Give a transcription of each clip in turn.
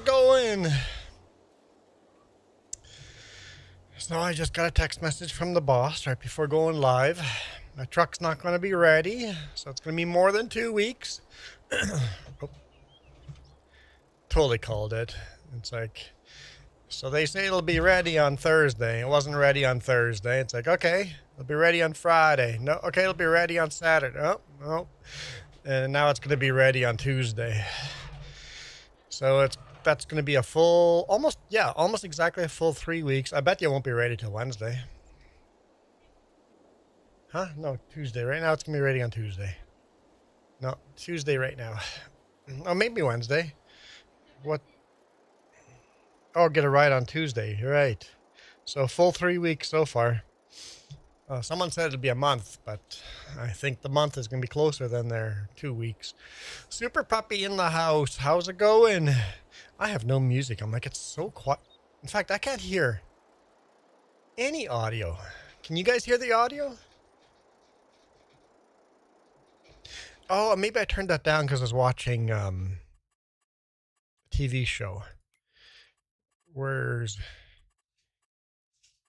it going? So I just got a text message from the boss right before going live. My truck's not going to be ready, so it's going to be more than 2 weeks. Oh, totally called it. It's like, so they say it'll be ready on Thursday. It wasn't ready on Thursday. It's like, okay, it'll be ready on Friday. No, okay, it'll be ready on Saturday. Oh, no. And now it's going to be ready on Tuesday. So that's going to be a full, almost exactly a full 3 weeks. I bet you it won't be ready till Wednesday. Huh? No, Tuesday. Right now it's going to be ready on Tuesday. No, Tuesday right now. Oh, maybe Wednesday. What? Oh, get a ride on Tuesday. You're right. So full 3 weeks so far. Someone said it'd be a month, but I think the month is going to be closer than their 2 weeks. Super Puppy in the house. How's it going? I have no music. I'm like, it's so quiet. In fact, I can't hear any audio. Can you guys hear the audio? Oh, maybe I turned that down because I was watching a TV show. Where's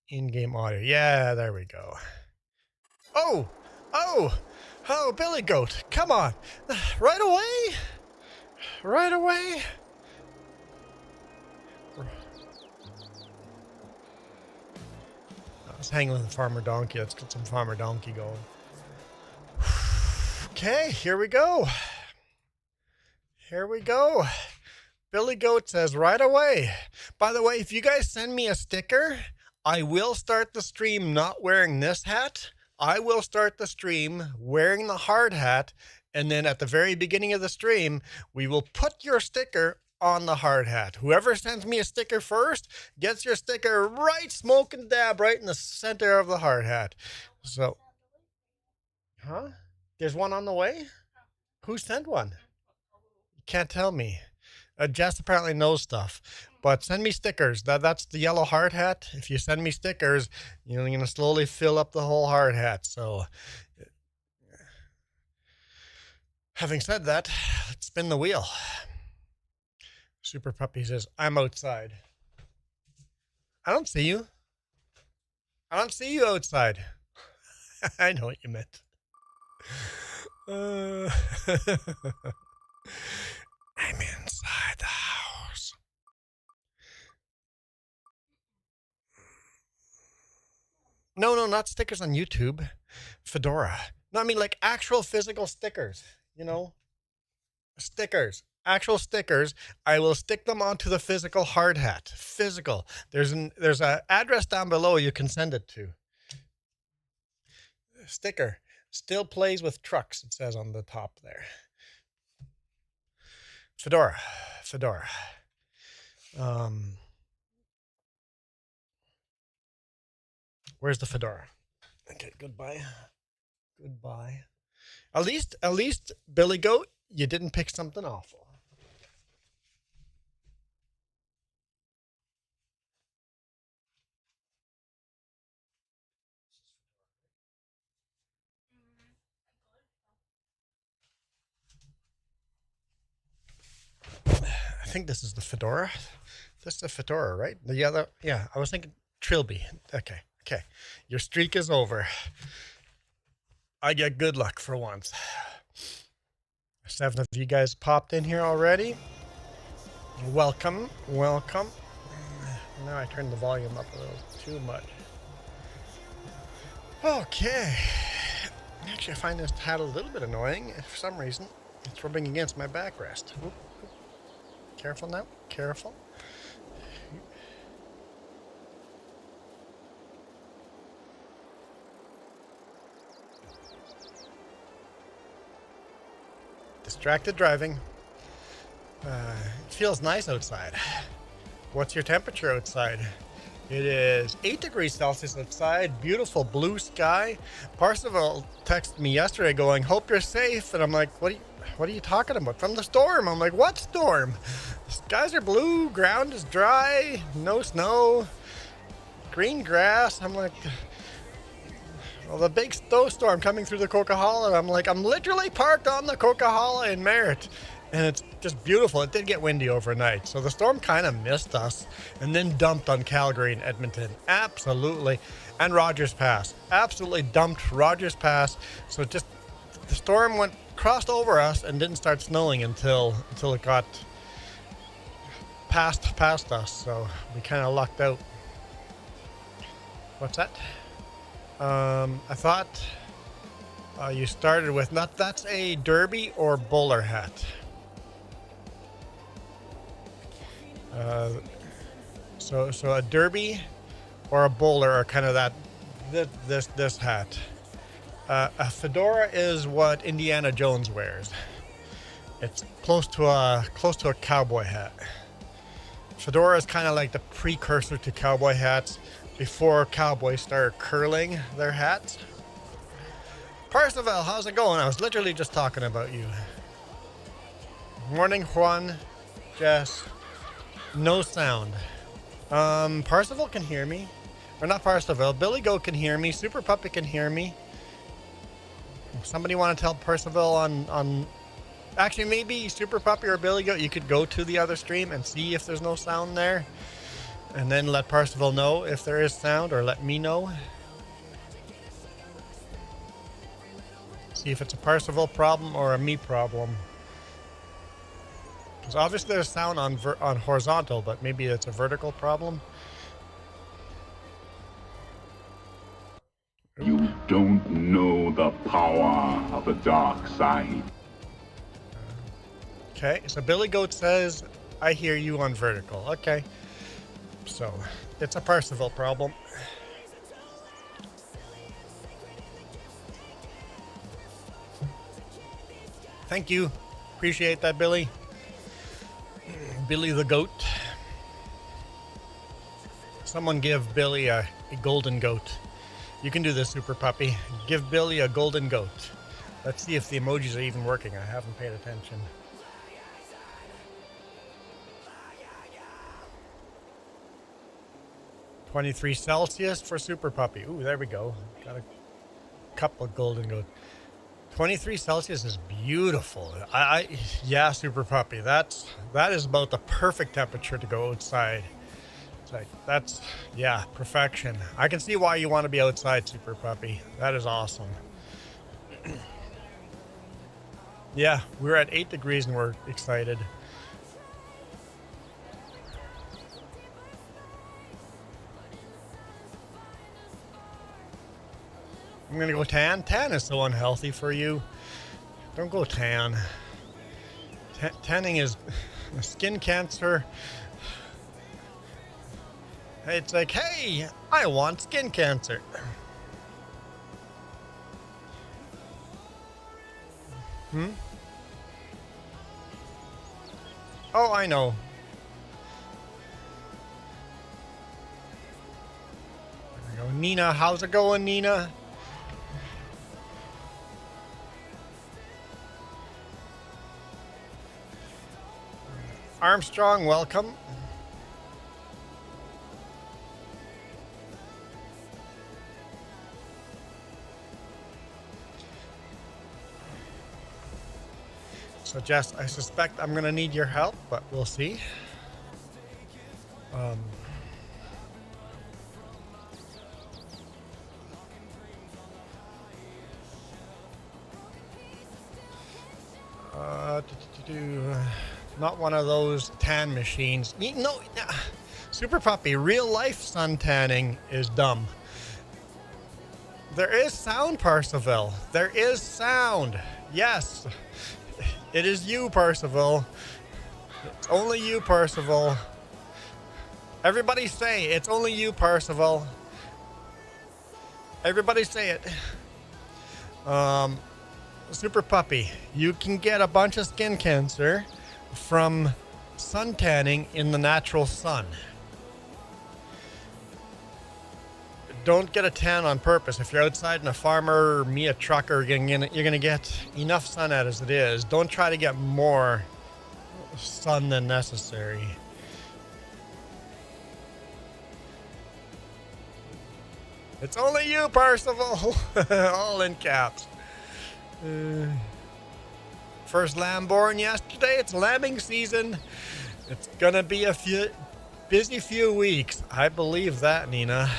in-game audio? Yeah, there we go. Oh, Billy Goat, come on. Right away. I was hanging with Farmer Donkey. Let's get some Farmer Donkey going. Okay, here we go. Billy Goat says right away. By the way, if you guys send me a sticker, I will start the stream not wearing this hat. I will start the stream wearing the hard hat. And then at the very beginning of the stream, we will put your sticker on the hard hat. Whoever sends me a sticker first gets your sticker right smoke and dab right in the center of the hard hat. So, huh? There's one on the way? Who sent one? You can't tell me. Jess apparently knows stuff. But send me stickers. That's the yellow hard hat. If you send me stickers, you're going to slowly fill up the whole hard hat. So, having said that, let's spin the wheel. Super Puppy says, I'm outside. I don't see you. I don't see you outside. I know what you meant. I'm inside the house. No, not stickers on YouTube. Fedora. No, I mean like actual physical stickers, you know? Stickers. Actual stickers. I will stick them onto the physical hard hat. Physical. There's an address down below you can send it to. Sticker. Still plays with trucks, it says on the top there. Fedora. Where's the fedora? Okay, goodbye. At least, Billy Goat, you didn't pick something awful. I think this is the fedora. This is the fedora, right? The other, yeah, I was thinking Trilby. Okay. Your streak is over. I get good luck for once. 7 of you guys popped in here already. Welcome. Now I turned the volume up a little too much. Okay. Actually, I find this hat a little bit annoying. For some reason, it's rubbing against my backrest. Oop. Careful now. Careful. Distracted driving. It feels nice outside. What's your temperature outside? It is 8 degrees Celsius outside. Beautiful blue sky. Parsival texted me yesterday going, hope you're safe. And I'm like, what are you talking about? From the storm. I'm like, what storm? Skies are blue. Ground is dry. No snow. Green grass. I'm like, well, the big snowstorm coming through the Coquihalla. I'm like, I'm literally parked on the Coquihalla in Merritt. And it's just beautiful. It did get windy overnight, so the storm kind of missed us and then dumped on Calgary and Edmonton. Absolutely. And Rogers Pass. Absolutely dumped Rogers Pass. So just the storm crossed over us and didn't start snowing until it got past us. So we kind of lucked out. What's that? I thought you started with that's a derby or bowler hat. So a derby or a bowler are kind of this hat. A fedora is what Indiana Jones wears. It's close to a cowboy hat. Fedora is kind of like the precursor to cowboy hats before cowboys started curling their hats. Percival, how's it going? I was literally just talking about you. Morning, Juan, Jess. No sound. Percival can hear me. Or not Percival. Billy Goat can hear me. Super Puppy can hear me. Somebody want to tell Percival on... Actually, maybe Super Puppy or Billy Goat, you could go to the other stream and see if there's no sound there. And then let Percival know if there is sound, or let me know. See if it's a Percival problem or a me problem. Because obviously there's sound on horizontal, but maybe it's a vertical problem. You don't know the power of the dark side. Okay, so Billy Goat says, I hear you on vertical. Okay. So, it's a Percival problem. Thank you. Appreciate that, Billy. Billy the Goat. Someone give Billy a golden goat. You can do this, Super Puppy. Give Billy a golden goat. Let's see if the emojis are even working. I haven't paid attention. $23 Celsius for Super Puppy. Ooh, there we go. Got a couple of golden goats. 23 Celsius is beautiful. Yeah, Super Puppy. That is about the perfect temperature to go outside. It's like, that's, yeah, perfection. I can see why you want to be outside, Super Puppy. That is awesome. Yeah, we're at 8 degrees and we're excited. I'm gonna go tan. Tan is so unhealthy for you. Don't go tan. Tanning is skin cancer. It's like, hey, I want skin cancer. Oh, I know. There we go. Nina, how's it going, Nina? Armstrong, welcome. So Jess, I suspect I'm gonna need your help, but we'll see. Not one of those tan machines. No, Super Puppy, real life sun tanning is dumb. There is sound, Percival. There is sound. Yes. It is you, Percival. It's only you, Percival. Everybody say, it's only you, Percival. Everybody say it. Super Puppy, you can get a bunch of skin cancer from sun tanning in the natural sun. Don't get a tan on purpose. If you're outside in a farmer or me, a trucker, you're gonna get enough sun out as it is. Don't try to get more sun than necessary. It's only you, Percival. All in caps. First lamb born yesterday. It's lambing season. It's gonna be a busy few weeks. I believe that, Nina.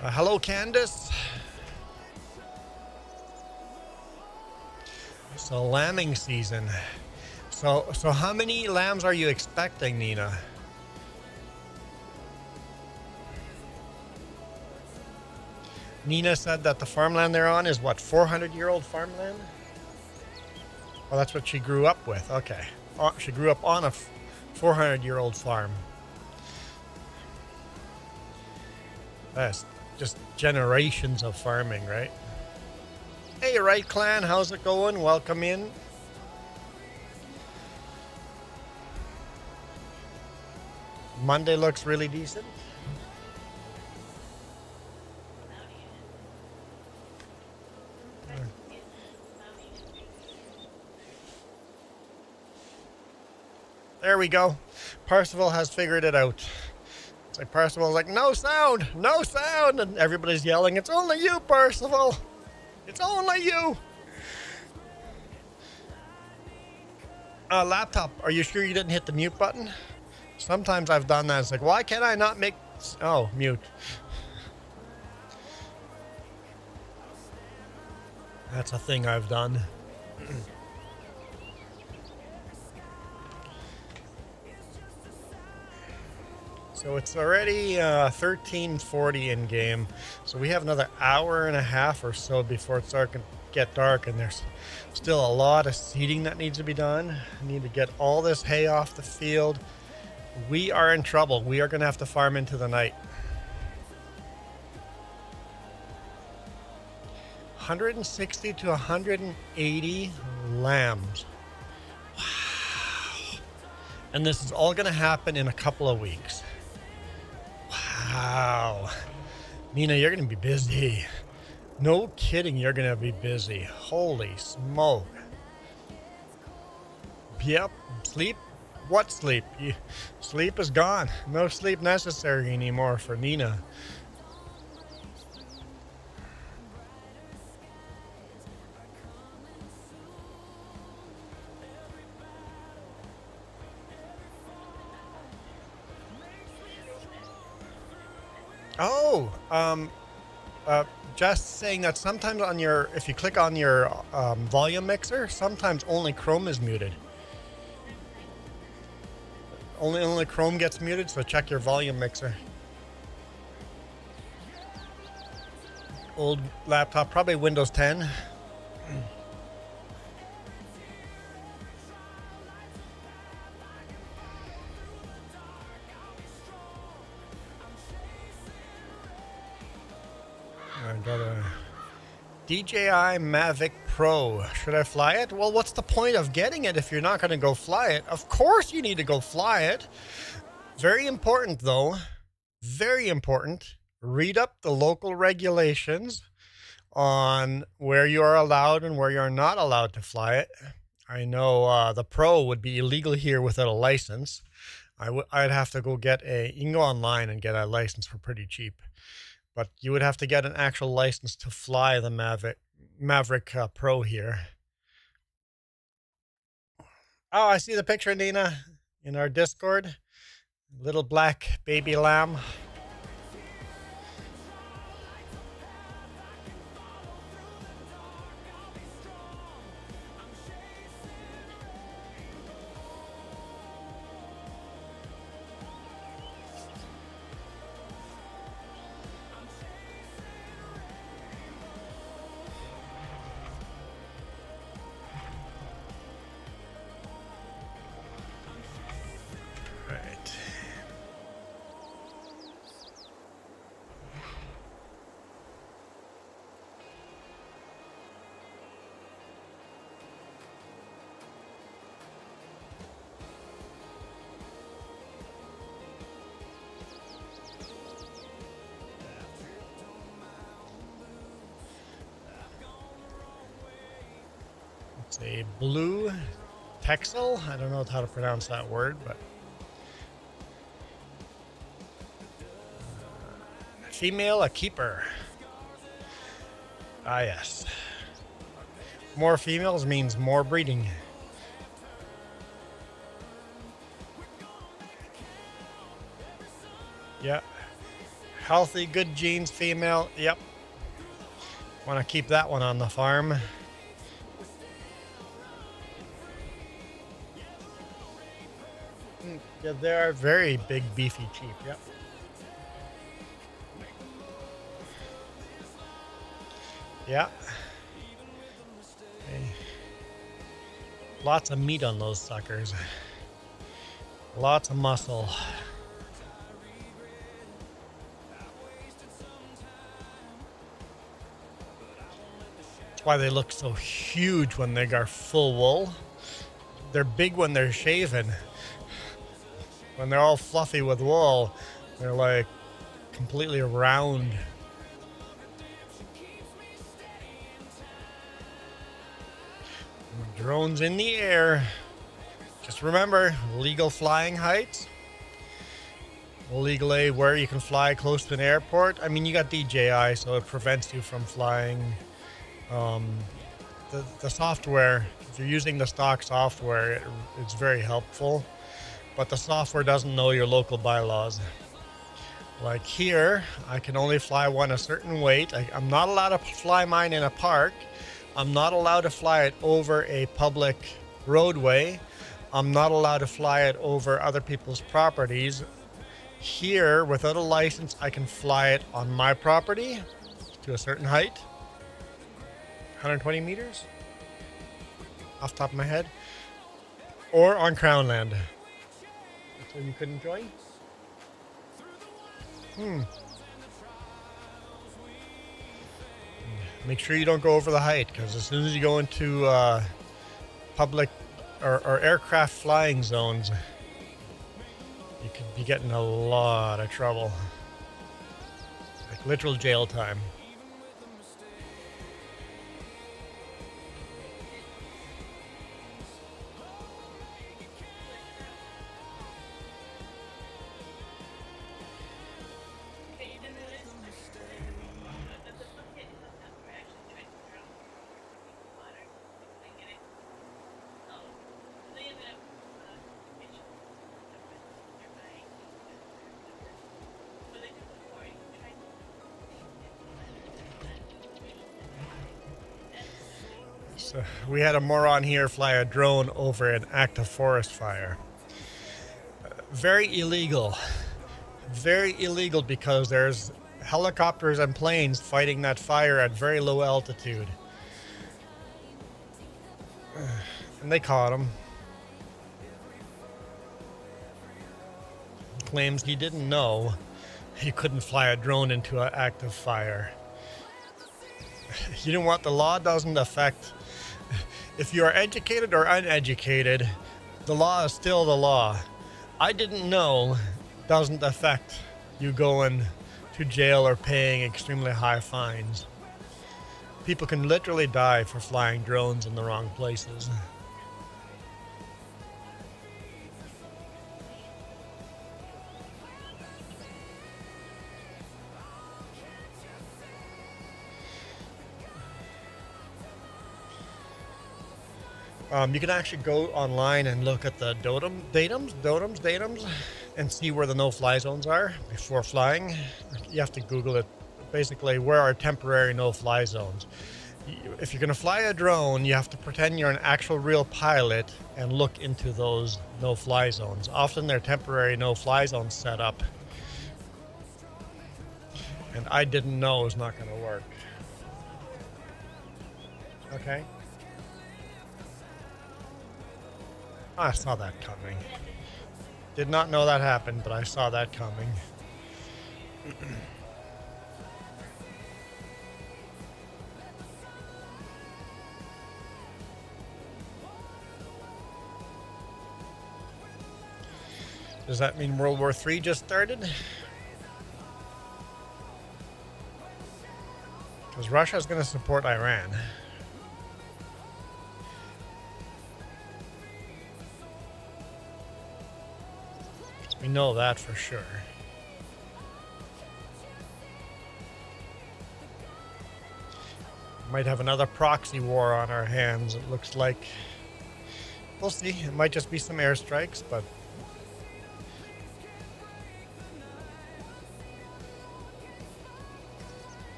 Hello, Candace. So lambing season. So how many lambs are you expecting, Nina? Nina said that the farmland they're on is what, 400-year-old farmland? Oh, that's what she grew up with. Okay. Oh, she grew up on a 400-year-old farm. That's just generations of farming, right? Hey, Right Clan, how's it going? Welcome in. Monday looks really decent. There we go. Parsifal has figured it out. It's like Parsifal's like, no sound, no sound, and everybody's yelling, it's only you, Parsifal. It's only you. Laptop, are you sure you didn't hit the mute button? Sometimes I've done that. It's like, why can't I not make... Oh, mute. That's a thing I've done. So it's already 13:40 in game. So we have another hour and a half or so before it's starting to get dark, and there's still a lot of seeding that needs to be done. I need to get all this hay off the field. We are in trouble. We are going to have to farm into the night. 160 to 180 lambs. Wow. And this is all going to happen in a couple of weeks. Wow. Nina, you're going to be busy. No kidding, you're going to be busy. Holy smoke. Yep, sleep. What sleep? Sleep is gone. No sleep necessary anymore for Nina. Oh, just saying that sometimes on your, if you click on your volume mixer, sometimes only Chrome is muted. Only Chrome gets muted, so check your volume mixer. Old laptop, probably Windows 10. I got a DJI Mavic Pro. Should I fly it? Well, what's the point of getting it if you're not going to go fly it? Of course you need to go fly it. Very important, though. Very important. Read up the local regulations on where you are allowed and where you're not allowed to fly it. I know the Pro would be illegal here without a license. I'd have to go get you can go online and get a license for pretty cheap. But you would have to get an actual license to fly the Maverick Pro here. Oh, I see the picture, Nina, in our Discord. Little black baby lamb. It's a blue Texel. I don't know how to pronounce that word, but female, a keeper. Ah, yes. More females means more breeding. Yeah. Healthy, good genes, female. Yep. Want to keep that one on the farm. Yeah, they are very big, beefy sheep. Yep. Yeah. Okay. Lots of meat on those suckers. Lots of muscle. That's why they look so huge when they are full wool. They're big when they're shaven. When they're all fluffy with wool, they're like completely round. Drones in the air. Just remember, legal flying heights. Legally where you can fly close to an airport. I mean, you got DJI, so it prevents you from flying. The software, if you're using the stock software, it's very helpful. But the software doesn't know your local bylaws. Like here, I can only fly one a certain weight. I'm not allowed to fly mine in a park. I'm not allowed to fly it over a public roadway. I'm not allowed to fly it over other people's properties. Here, without a license, I can fly it on my property to a certain height. 120 meters? Off the top of my head. Or on Crown land. So you couldn't join? Make sure you don't go over the height, because as soon as you go into public or aircraft flying zones, you could be getting a lot of trouble. Like literal jail time. So we had a moron here fly a drone over an active forest fire. Very illegal. Very illegal because there's helicopters and planes fighting that fire at very low altitude. And they caught him. He claims he didn't know he couldn't fly a drone into an active fire. You know what? The law doesn't affect. If you are educated or uneducated, the law is still the law. I didn't know doesn't affect you going to jail or paying extremely high fines. People can literally die for flying drones in the wrong places. You can actually go online and look at the datums, and see where the no-fly zones are before flying. You have to Google it. Basically, where are temporary no-fly zones? If you're going to fly a drone, you have to pretend you're an actual real pilot and look into those no-fly zones. Often they're temporary no-fly zones set up. And I didn't know it was not going to work. Okay. I saw that coming. Did not know that happened, but I saw that coming. Does that mean World War III just started? Because Russia's going to support Iran. We know that for sure. Might have another proxy war on our hands, it looks like. We'll see. It might just be some airstrikes, but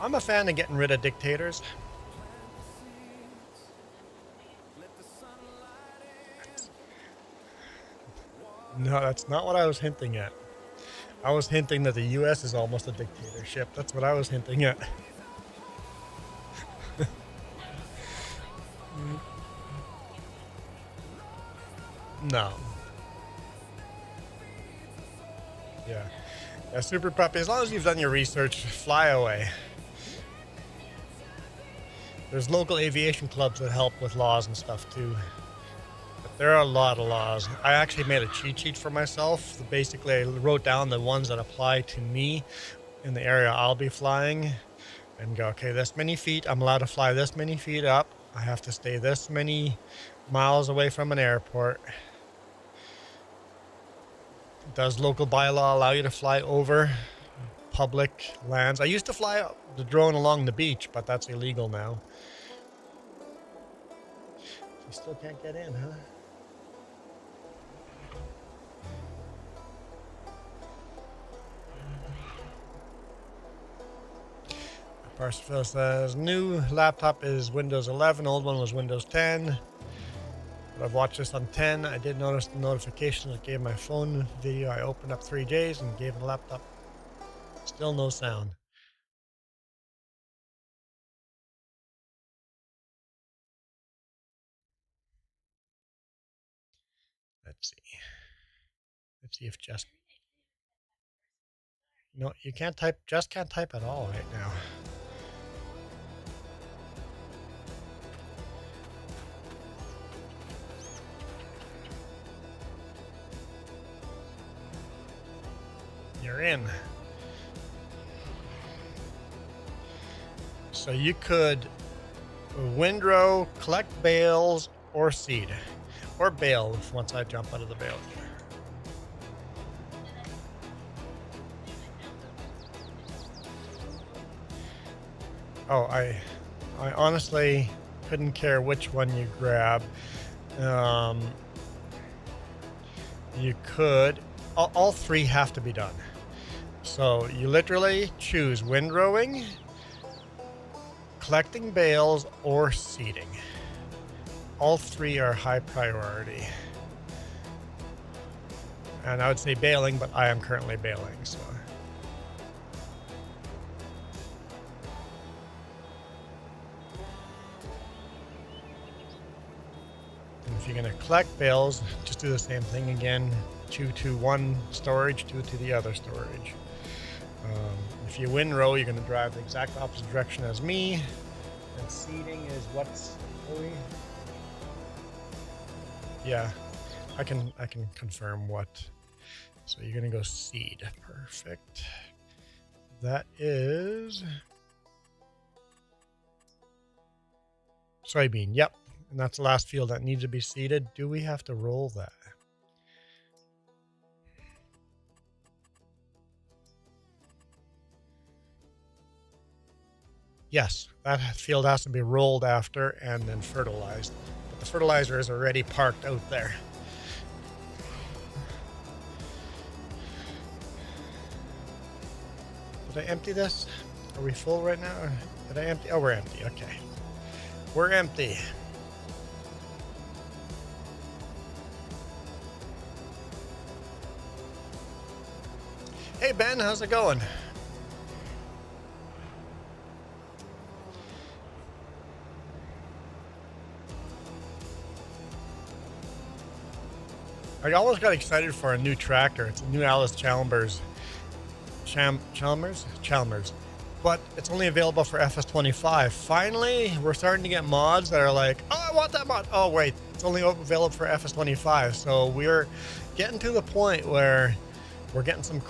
I'm a fan of getting rid of dictators. No, that's not what I was hinting at. I was hinting that the US is almost a dictatorship. That's what I was hinting at. No. Yeah. Yeah, Super Puppy, as long as you've done your research, fly away. There's local aviation clubs that help with laws and stuff too. But there are a lot of laws. I actually made a cheat sheet for myself. Basically, I wrote down the ones that apply to me in the area I'll be flying and go, okay, this many feet, I'm allowed to fly this many feet up. I have to stay this many miles away from an airport. Does local bylaw allow you to fly over public lands? I used to fly the drone along the beach, but that's illegal now. You still can't get in, huh? Parsifal says, new laptop is Windows 11, old one was Windows 10. But I've watched this on 10. I did notice the notification that gave my phone video. I opened up 3Js and gave the laptop. Still no sound. Let's see. Let's see if just... No, you can't type. Just can't type at all right now. You're in. So you could windrow, collect bales, or seed. Or bale once I jump out of the bale. Oh, I honestly couldn't care which one you grab. You could... All three have to be done. So you literally choose windrowing, collecting bales, or seeding. All three are high priority. And I would say baling, but I am currently baling, so. And if you're gonna collect bales, just do the same thing again. 2 to one storage, 2 to the other storage. If you windrow, you're going to drive the exact opposite direction as me. And seeding is what's... Yeah, I can confirm what. So you're going to go seed. Perfect. That is soybean. Yep, and that's the last field that needs to be seeded. Do we have to roll that? Yes, that field has to be rolled after and then fertilized. But the fertilizer is already parked out there. Did I empty this? Are we full right now? Or did I empty? Oh, we're empty. Okay. We're empty. Hey, Ben, how's it going? I almost got excited for a new tractor. It's a new Alice Chalmers. Chalmers. But it's only available for FS25. Finally, we're starting to get mods that are like, oh, I want that mod. Oh, wait, it's only available for FS25. So we're getting to the point where we're getting some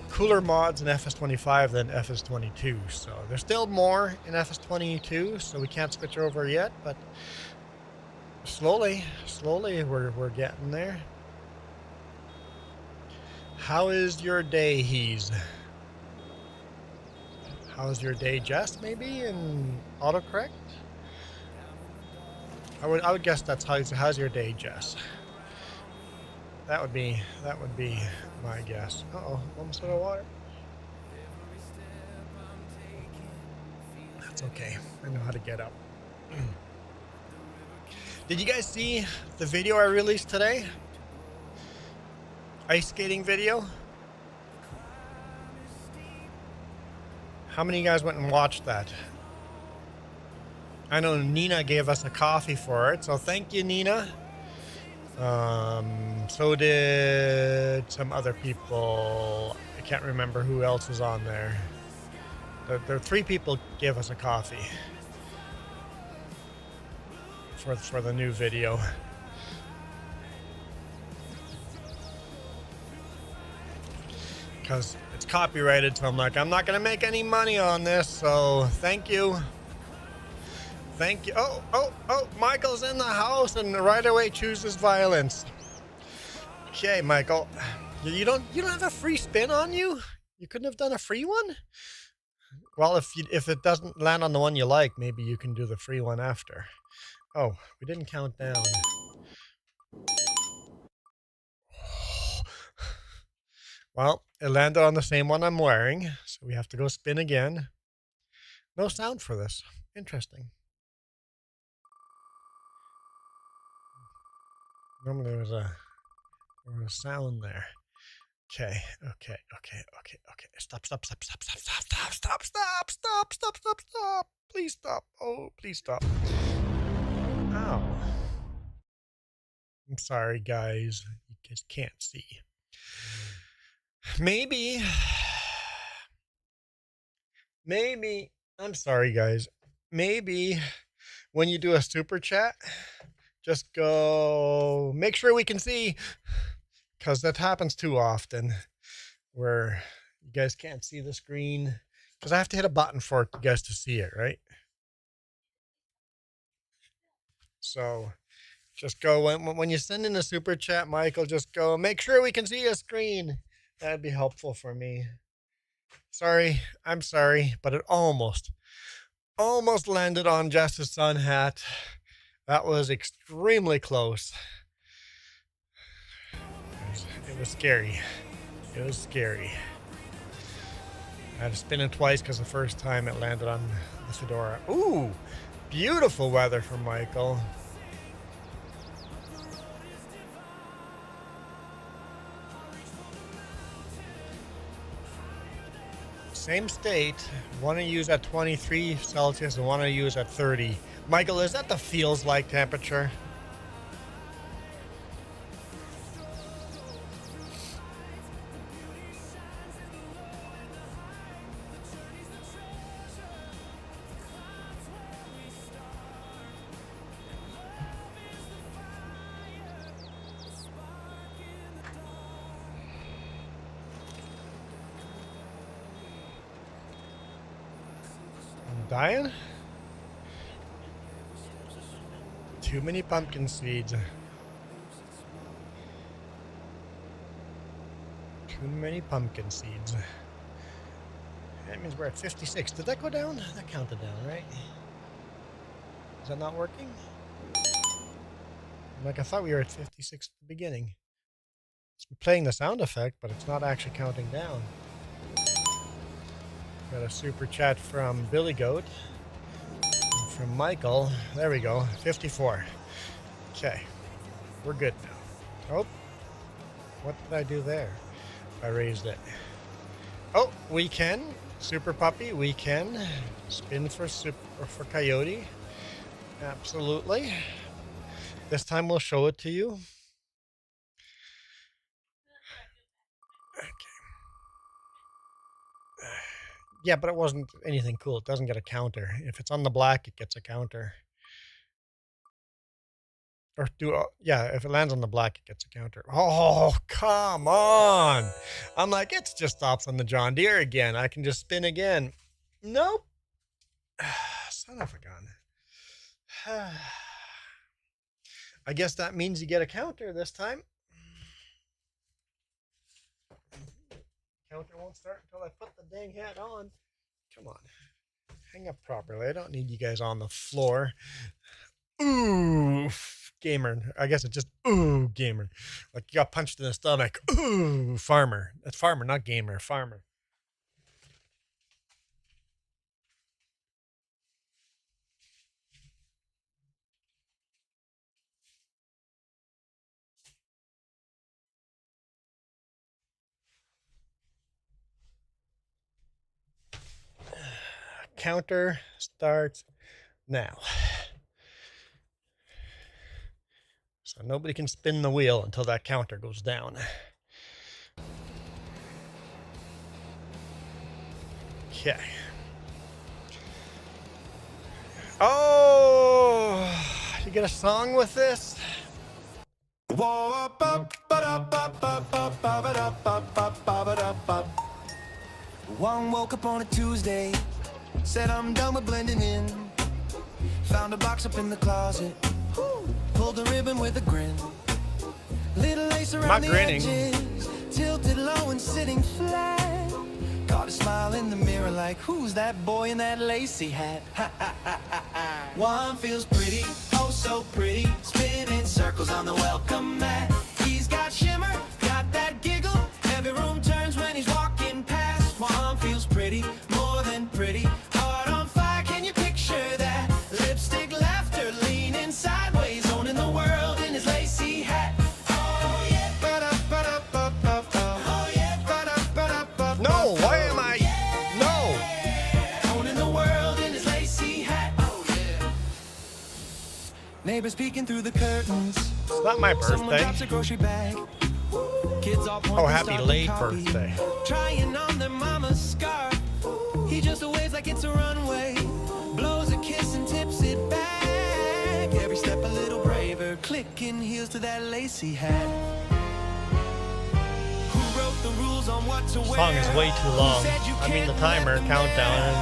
cooler mods in FS25 than FS22. So there's still more in FS22, so we can't switch over yet, but slowly we're getting there. How is your day, He's? How's your day, Jess? Maybe in autocorrect. I would guess that's how's your day, Jess. That would be my guess. Uh-oh, almost out of water. That's okay. I know how to get up. Did you guys see the video I released today? Ice skating video? How many of you guys went and watched that? I know Nina gave us a coffee for it, so thank you, Nina. So did some other people. I can't remember who else was on there. There are 3 people gave us a coffee for the new video. Because it's copyrighted, so I'm like, I'm not gonna make any money on this, so thank you. Thank you. Oh, Michael's in the house and right away chooses violence. Okay, Michael. You don't have a free spin on you? You couldn't have done a free one? Well, if it doesn't land on the one you like, maybe you can do the free one after. Oh, we didn't count down. Well, it landed on the same one I'm wearing, so we have to go spin again. No sound for this. Interesting. Normally there was a sound there. Okay. Stop. Please stop. Oh, please stop. Ow. I'm sorry, guys. You guys can't see. Maybe, I'm sorry, guys. Maybe when you do a super chat, just go, make sure we can see, because that happens too often where you guys can't see the screen, because I have to hit a button for you guys to see it, right? So just go, when you send in a super chat, Michael, just go, make sure we can see a screen. That'd be helpful for me. Sorry, I'm sorry, but it almost landed on Jess's sun hat. That was extremely close. It was scary. It was scary. I had to spin it twice because the first time it landed on the fedora. Ooh, beautiful weather for Michael. Same state, one to use at 23 Celsius and one to use at 30. Michael, is that the feels like temperature? Dying? Too many pumpkin seeds. Too many pumpkin seeds. That means we're at 56. Did that go down? That counted down, right? Is that not working? Like, I thought we were at 56 at the beginning. It's playing the sound effect, but it's not actually counting down. Got a super chat from Billy Goat. From Michael. There we go. 54. Okay. We're good now. Oh. What did I do there? I raised it. Oh, we can. Super Puppy, we can. Spin for Coyote. Absolutely. This time we'll show it to you. Yeah, but it wasn't anything cool. It doesn't get a counter. If it's on the black, it gets a counter. Or yeah, if it lands on the black, it gets a counter. Oh, come on. I'm like, it just stops on the John Deere again. I can just spin again. Nope. Son of a gun. I guess that means you get a counter this time. Counter won't start until I put the dang hat on. Come on. Hang up properly. I don't need you guys on the floor. Ooh, gamer. I guess it's just ooh, gamer. Like you got punched in the stomach. Ooh, farmer. That's farmer, not gamer. Farmer. Counter starts now. So nobody can spin the wheel until that counter goes down. Okay. Oh, you get a song with this? One woke up on a Tuesday, said I'm done with blending in. Found a box up in the closet, pulled the ribbon with a grin. Little lace around the edges, tilted low and sitting flat. Caught a smile in the mirror like, who's that boy in that lacy hat? One feels pretty, oh so pretty, spinning circles on the welcome mat. He's got shimmer, got that giggle, every room turns when he's walking past. One feels pretty, more than pretty, heart on fire, can you picture that? Lipstick laughter, leaning sideways, owning the world in his lacy hat. Oh yeah, oh yeah, no, why am I? No. owning the world in his lacy hat. Oh yeah. Neighbors peeking through the curtains. It's not my Someone birthday. drops a grocery bag. Kids all Oh, happy late birthday. Trying on their mama's scarf. He just waves like it's a runway. Blows a kiss and tips it back. Every step a little braver. Clicking heels to that lacy hat. Who wrote the rules on what to wear? Song is way too long. I mean, the timer countdown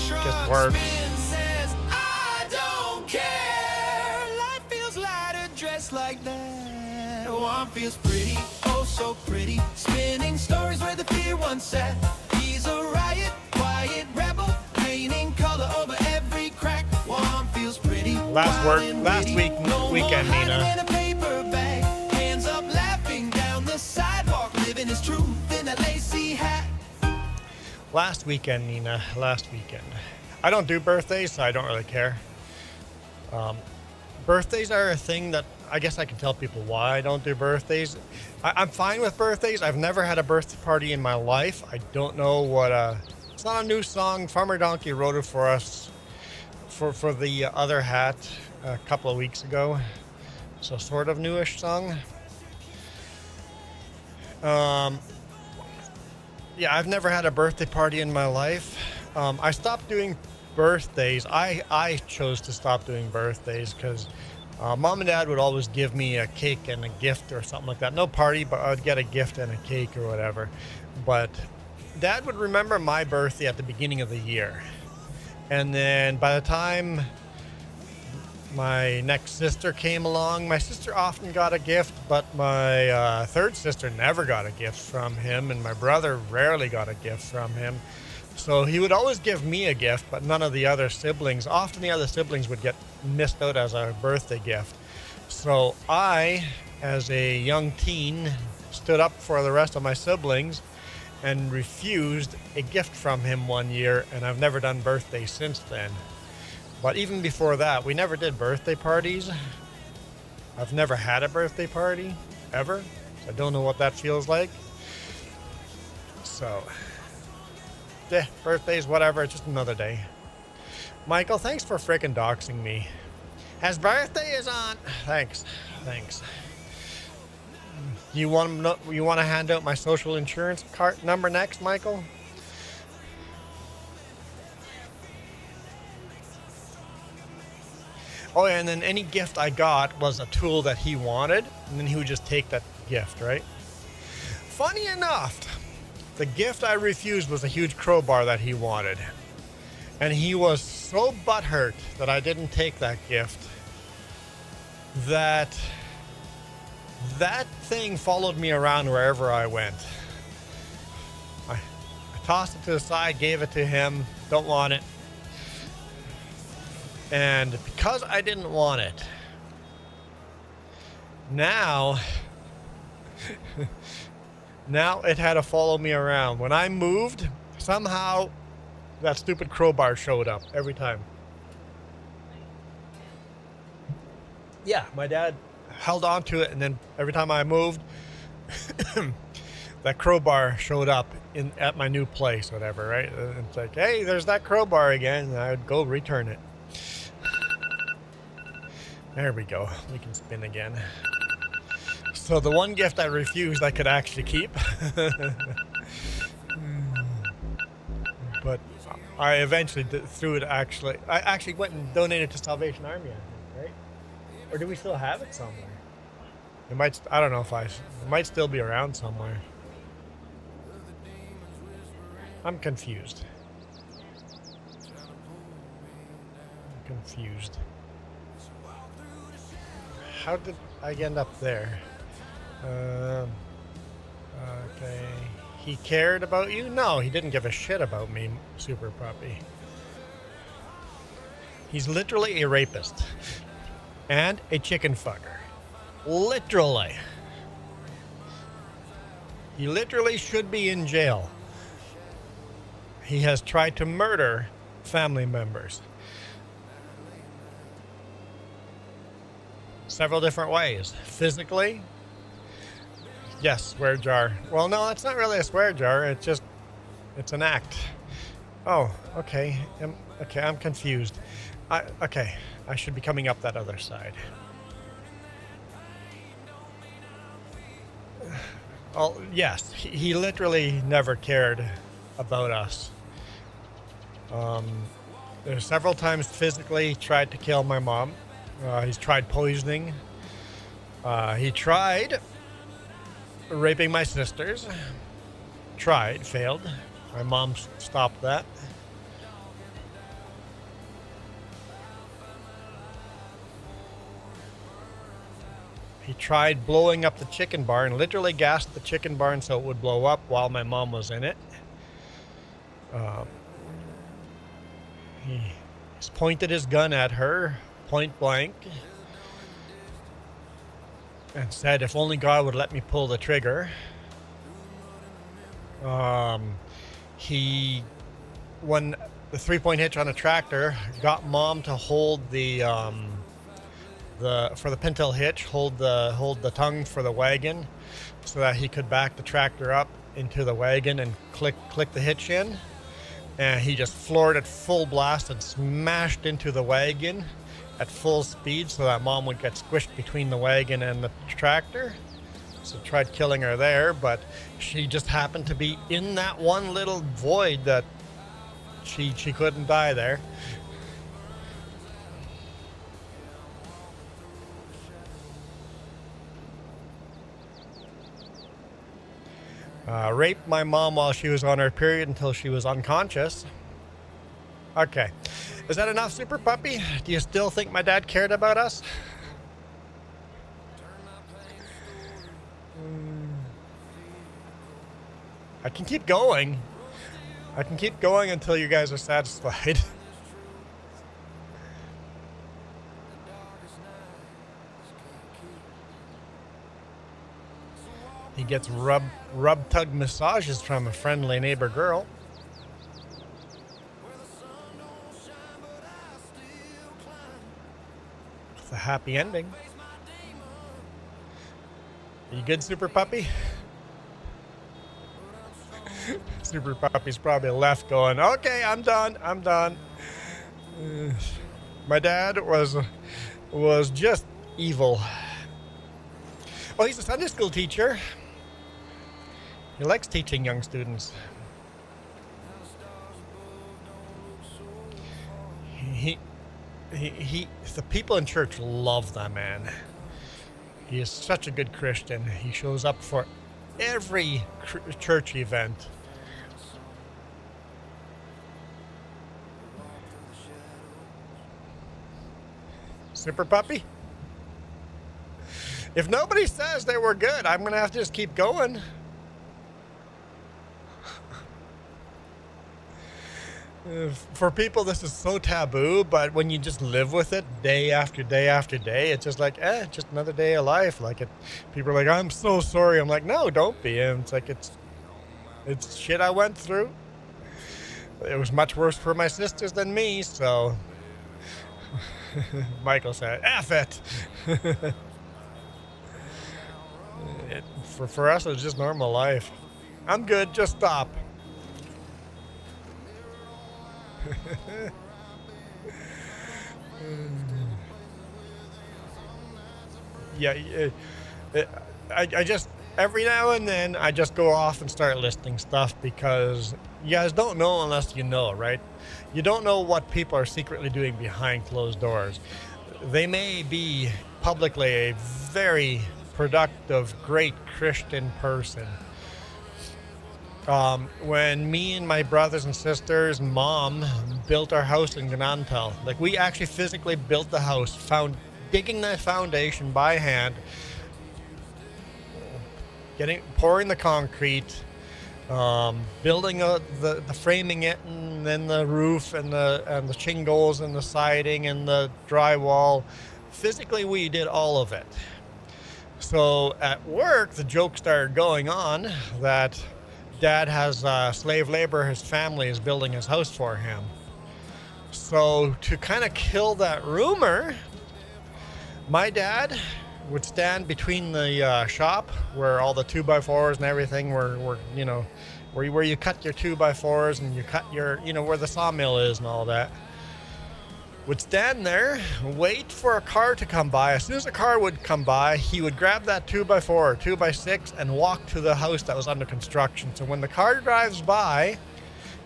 just works. Says, I don't care. Life feels lighter dressed like that. One feels pretty, oh so pretty. Spinning stories where the fear once sat. He's a riot, quiet rebel, painting color over every crack. One feels pretty. Last weekend, Nina. In a paper bag, hands up, laughing down the sidewalk, living his truth in a lacy hat. Last weekend, Nina. Last weekend. I don't do birthdays, so I don't really care. Birthdays are a thing that I guess I can tell people why I don't do birthdays. I'm fine with birthdays. I've never had a birthday party in my life. I don't know what it's not a new song. Farmer Donkey wrote it for us for the other hat a couple of weeks ago. So sort of newish song. Yeah, I've never had a birthday party in my life. I stopped doing birthdays. I chose to stop doing birthdays because Mom and Dad would always give me a cake and a gift or something like that. No party, but I'd get a gift and a cake or whatever. But Dad would remember my birthday at the beginning of the year. And then by the time my next sister came along, my sister often got a gift, but my third sister never got a gift from him, and my brother rarely got a gift from him. So he would always give me a gift, but none of the other siblings. Often the other siblings would get missed out as a birthday gift. So I, as a young teen, stood up for the rest of my siblings and refused a gift from him one year, and I've never done birthdays since then. But even before that, we never did birthday parties. I've never had a birthday party, ever. So I don't know what that feels like. So, yeah, birthdays, whatever, it's just another day. Michael, thanks for frickin' doxing me. His birthday is on. Thanks. You want to hand out my social insurance card number next, Michael? Oh, yeah, and then any gift I got was a tool that he wanted, and then he would just take that gift, right? Funny enough, the gift I refused was a huge crowbar that he wanted. And he was so butthurt that I didn't take that gift that thing followed me around wherever I went. tossed it to the side, gave it to him. Don't want it. And because I didn't want it, now it had to follow me around. When I moved, somehow that stupid crowbar showed up every time. Yeah, my dad held on to it, and then every time I moved, that crowbar showed up at my new place, whatever, right? And it's like, hey, there's that crowbar again. And I would go return it. There we go. We can spin again. So the one gift I refused, I could actually keep. But I eventually threw it. I actually went and donated to Salvation Army, I think, right? Or do we still have it somewhere? It might. I don't know if it might still be around somewhere. I'm confused. How did I end up there? Okay. He cared about you? No, he didn't give a shit about me, Super Puppy. He's literally a rapist. And a chicken fucker. Literally. He literally should be in jail. He has tried to murder family members. Several different ways. Physically. Yes, swear jar. Well, no, it's not really a swear jar. It's an act. Oh, okay. I'm confused. Okay, I should be coming up that other side. Oh, yes, he literally never cared about us. There's several times physically tried to kill my mom. He's tried poisoning. He tried raping my sisters. Failed. My mom stopped that. He tried blowing up the chicken barn, literally gassed the chicken barn so it would blow up while my mom was in it. He's pointed his gun at her, point blank, and said, if only God would let me pull the trigger. He, when the 3-point hitch on a tractor, got mom to hold for the pintail hitch, hold the tongue for the wagon, so that he could back the tractor up into the wagon and click the hitch in. And he just floored it full blast and smashed into the wagon at full speed so that mom would get squished between the wagon and the tractor. So tried killing her there, but she just happened to be in that one little void that she couldn't die there. Raped my mom while she was on her period until she was unconscious. Okay. Is that enough, Super Puppy? Do you still think my dad cared about us? I can keep going. Until you guys are satisfied. He gets rub-tug massages from a friendly neighbor girl. It's a happy ending. Are you good, Super Puppy? Super Puppy's probably left going, okay, I'm done. My dad was just evil. Oh, he's a Sunday school teacher. He likes teaching young students. The people in church love that man. He is such a good Christian. He shows up for every church event. Super Puppy? If nobody says they were good, I'm going to have to just keep going. For people, this is so taboo, but when you just live with it day after day after day, it's just like, just another day of life. Like people are like, I'm so sorry. I'm like, no, don't be. And it's like, it's shit I went through. It was much worse for my sisters than me, so Michael said, F it. For us, it's just normal life. I'm good, just stop. Yeah, I just, every now and then, I just go off and start listing stuff because you guys don't know unless you know, right? You don't know what people are secretly doing behind closed doors. They may be publicly a very productive, great Christian person. When me and my brothers and sisters, mom, built our house in Ganantal, like we actually physically built the house, digging the foundation by hand, pouring the concrete, building the framing it, and then the roof and the shingles and the siding and the drywall. Physically, we did all of it. So at work, the joke started going on that Dad has slave labor. His family is building his house for him. So to kind of kill that rumor, my dad would stand between the shop where all the 2x4s and everything were you know, where you cut your 2x4s and you cut your, you know, where the sawmill is and all that. Would stand there, wait for a car to come by. As soon as a car would come by, he would grab that 2x4 or 2x6 and walk to the house that was under construction. So when the car drives by,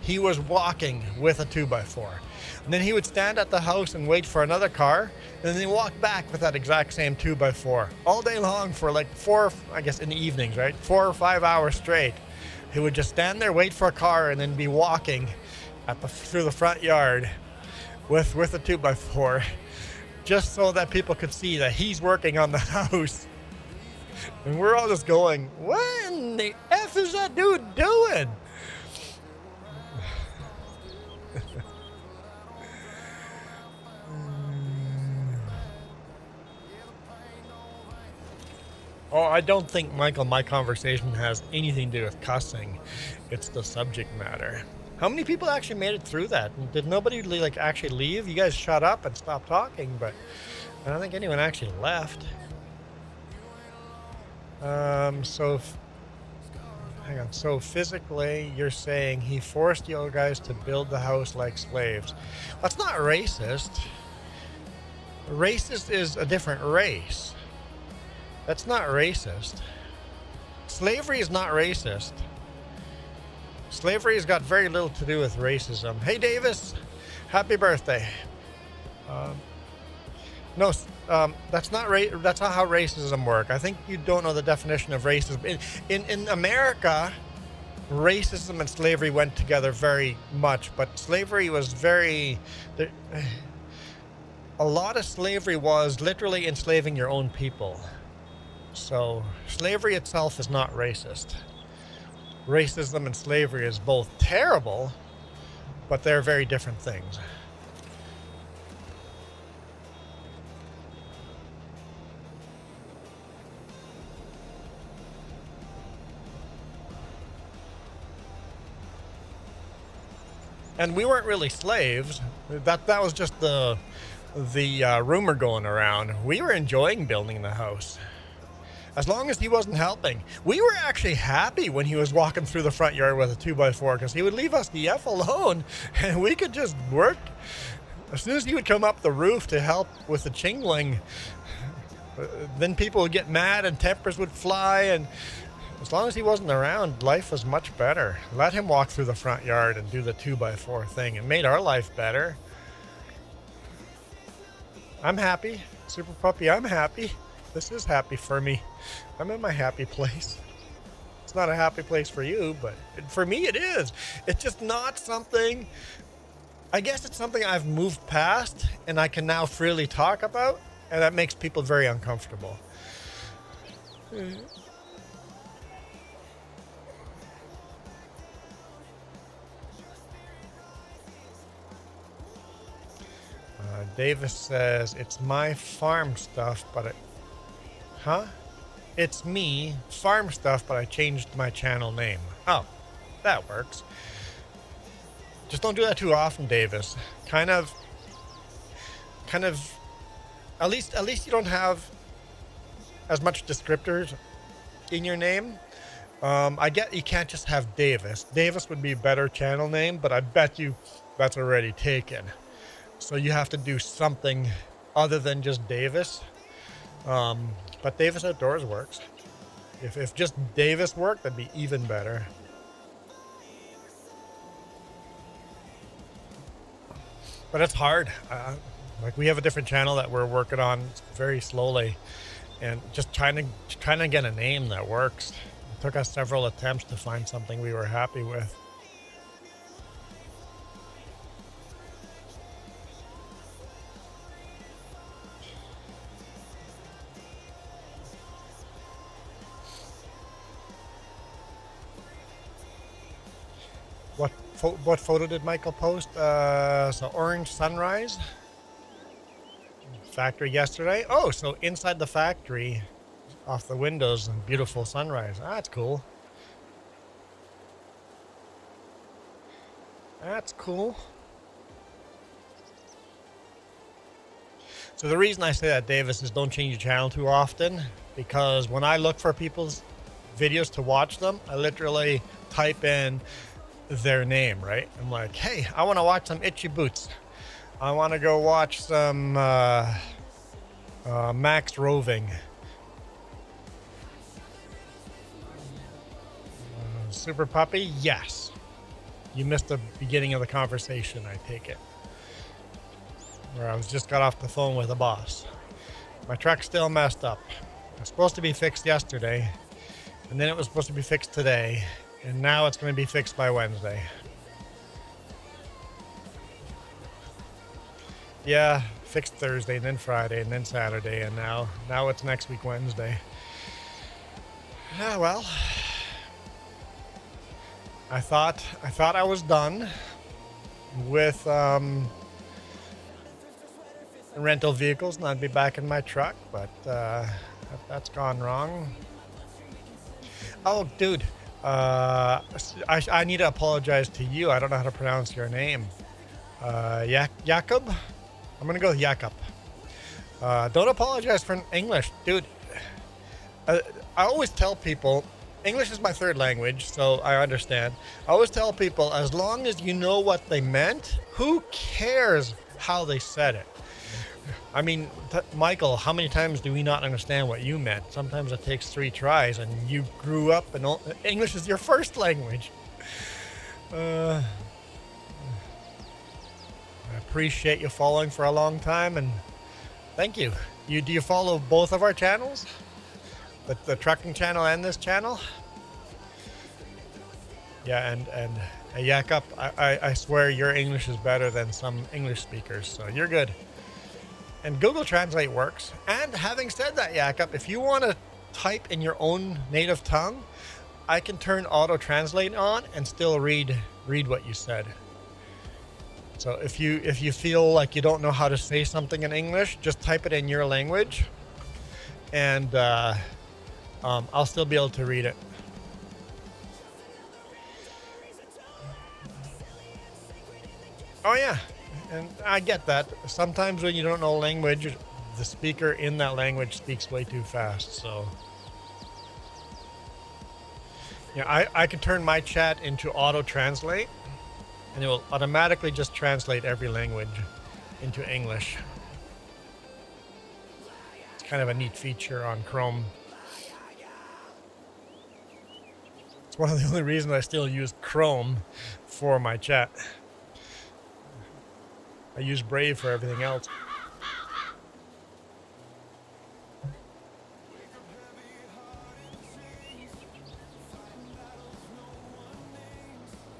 he was walking with a 2x4. And then he would stand at the house and wait for another car, and then he walked back with that exact same 2x4 all day long for like I guess in the evenings, right? 4 or 5 hours straight. He would just stand there, wait for a car, and then be walking through the front yard with a 2x4, just so that people could see that he's working on the house. And we're all just going, what in the F is that dude doing? Oh, I don't think, Michael, my conversation has anything to do with cussing. It's the subject matter. How many people actually made it through that? Did nobody like actually leave? You guys shut up and stop talking, but I don't think anyone actually left. Hang on. So physically, you're saying he forced you guys to build the house like slaves. That's not racist. Racist is a different race. That's not racist. Slavery is not racist. Slavery has got very little to do with racism. Hey, Davis, happy birthday. No, that's not that's not how racism works. I think you don't know the definition of racism. In America, racism and slavery went together very much, but slavery was a lot of slavery was literally enslaving your own people. So slavery itself is not racist. Racism and slavery is both terrible, but they're very different things. And we weren't really slaves. That was just the rumor going around. We were enjoying building the house. As long as he wasn't helping. We were actually happy when he was walking through the front yard with a 2x4 because he would leave us the F alone and we could just work. As soon as he would come up the roof to help with the shingling, then people would get mad and tempers would fly, and as long as he wasn't around, life was much better. Let him walk through the front yard and do the 2x4 thing. It made our life better. I'm happy. Super Puppy, I'm happy. This is happy for me. I'm in my happy place. It's not a happy place for you, but for me it is. It's just not something, I guess it's something I've moved past and I can now freely talk about, and that makes people very uncomfortable. Davis says, it's my farm stuff, but it's me, farm stuff, but I changed my channel name. Oh, that works. Just don't do that too often, Davis. Kind of, at least you don't have as much descriptors in your name. I get you can't just have Davis. Davis would be a better channel name, but I bet you that's already taken. So you have to do something other than just Davis. But Davis Outdoors works. If just Davis worked, that'd be even better. But it's hard. Like we have a different channel that we're working on very slowly, and just trying to get a name that works. It took us several attempts to find something we were happy with. What photo did Michael post? So orange sunrise. Factory yesterday. Oh, so inside the factory, off the windows, and beautiful sunrise. That's cool. That's cool. So the reason I say that, Davis, is don't change your channel too often, because when I look for people's videos to watch them, I literally type in their name, right? I'm like, hey, I want to watch some Itchy Boots. I want to go watch some Max Roving. Super Puppy? Yes. You missed the beginning of the conversation, I take it. Where I just got off the phone with a boss. My truck's still messed up. It was supposed to be fixed yesterday, and then it was supposed to be fixed today, and now it's going to be fixed by Wednesday. Yeah, fixed Thursday, and then Friday, and then Saturday, and now it's next week Wednesday. Yeah, well, I thought I was done with rental vehicles, and I'd be back in my truck, but that's gone wrong. Oh, dude, I need to apologize to you. I don't know how to pronounce your name. Jakob? I'm gonna go with Jakob. Don't apologize for English, dude. I always tell people, English is my third language, so I understand. I always tell people, as long as you know what they meant, who cares how they said it? I mean, Michael, how many times do we not understand what you meant? Sometimes it takes 3 tries, and you grew up and English is your first language. I appreciate you following for a long time, and thank you. Do you follow both of our channels? The trucking channel and this channel? Yeah, and Jakob, I swear your English is better than some English speakers, so you're good. And Google Translate works. And having said that, Jakob, if you want to type in your own native tongue, I can turn auto translate on and still read what you said. So if you feel like you don't know how to say something in English, just type it in your language, and I'll still be able to read it. Oh yeah, and I get that. Sometimes when you don't know language, the speaker in that language speaks way too fast. So yeah, I can turn my chat into auto translate, and it will automatically just translate every language into English. It's kind of a neat feature on Chrome. It's one of the only reasons I still use Chrome for my chat. I use Brave for everything else.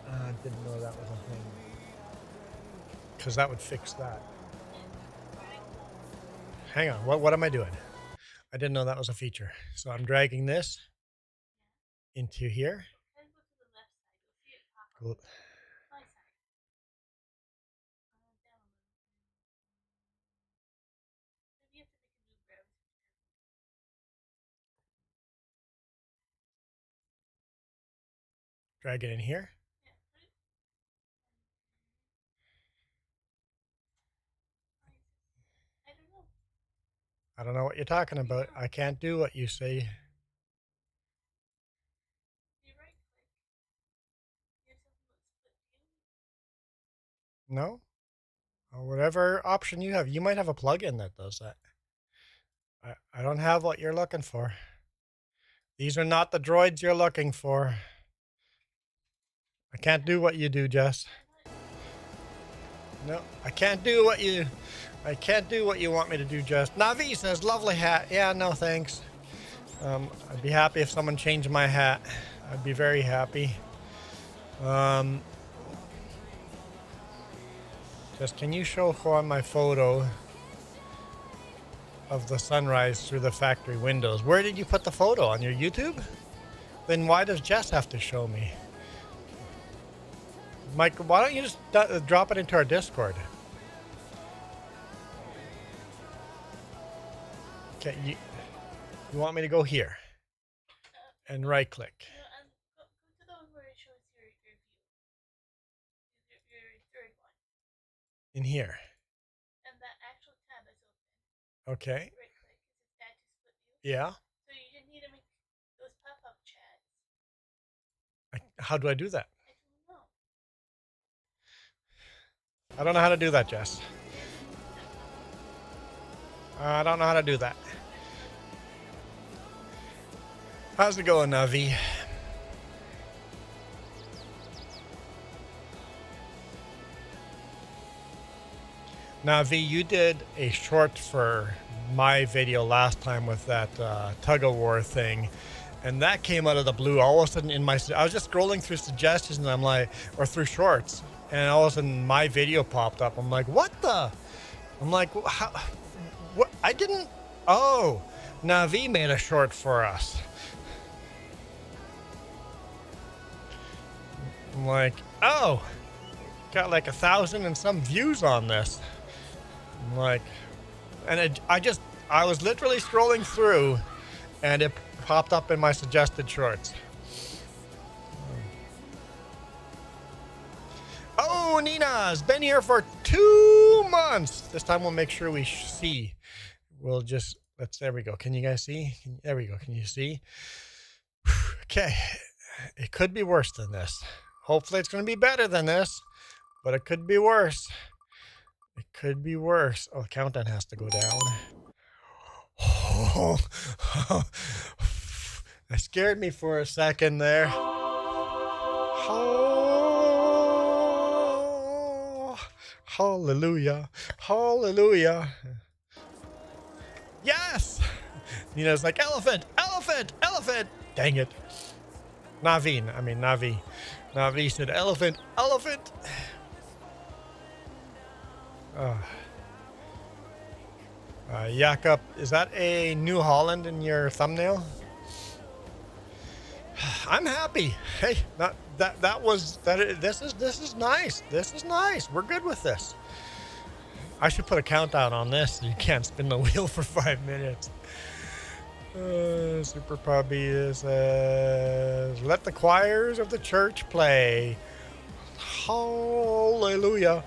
I didn't know that was a thing. Because that would fix that. Hang on, what am I doing? I didn't know that was a feature. So I'm dragging this into here. Cool. Drag it in here. I don't know what you're talking about. I can't do what you say. No? Or whatever option you have. You might have a plugin that does that. I don't have what you're looking for. These are not the droids you're looking for. I can't do what you do, Jess. No, I can't do what you want me to do, Jess. Navi says, lovely hat. Yeah, no thanks. I'd be happy if someone changed my hat. I'd be very happy. Just can you show Juan my photo of the sunrise through the factory windows? Where did you put the photo? On your YouTube? Then why does Jess have to show me? Mike, why don't you just drop it into our Discord? Okay, you want me to go here and right click? Go to the one where it shows your view. Your third one. In here. And that actual tab is open. Okay. Right click. Is it that to split view? Yeah. So you just need to make those pop-up chats. How do I do that? I don't know. I don't know how to do that, Jess. I don't know how to do that. How's it going, Navi? Navi, you did a short for my video last time with that tug-of-war thing, and that came out of the blue. All of a sudden, I was just scrolling through suggestions, and I'm like, or through shorts, and all of a sudden my video popped up. I'm like, what the? I'm like, how? What? I didn't. Oh, Navi made a short for us. I'm like, oh, got like 1,000 and some views on this. I'm like, and I was literally scrolling through, and it popped up in my suggested shorts. Oh, Nina's been here for 2 months. This time we'll make sure we see. We'll just, there we go. Can you guys see? There we go. Can you see? Okay. It could be worse than this. Hopefully it's going to be better than this, but it could be worse. It could be worse. Oh, the countdown has to go down. Oh, that scared me for a second there. Oh, hallelujah. Hallelujah. Yes! Nina's like, elephant, elephant, elephant. Dang it. Navi. Navi said, elephant, elephant. Jakob, is that a New Holland in your thumbnail? I'm happy. Hey, this is nice. This is nice. We're good with this. I should put a countdown on this so you can't spin the wheel for 5 minutes. Super Puppy says, let the choirs of the church play. Hallelujah.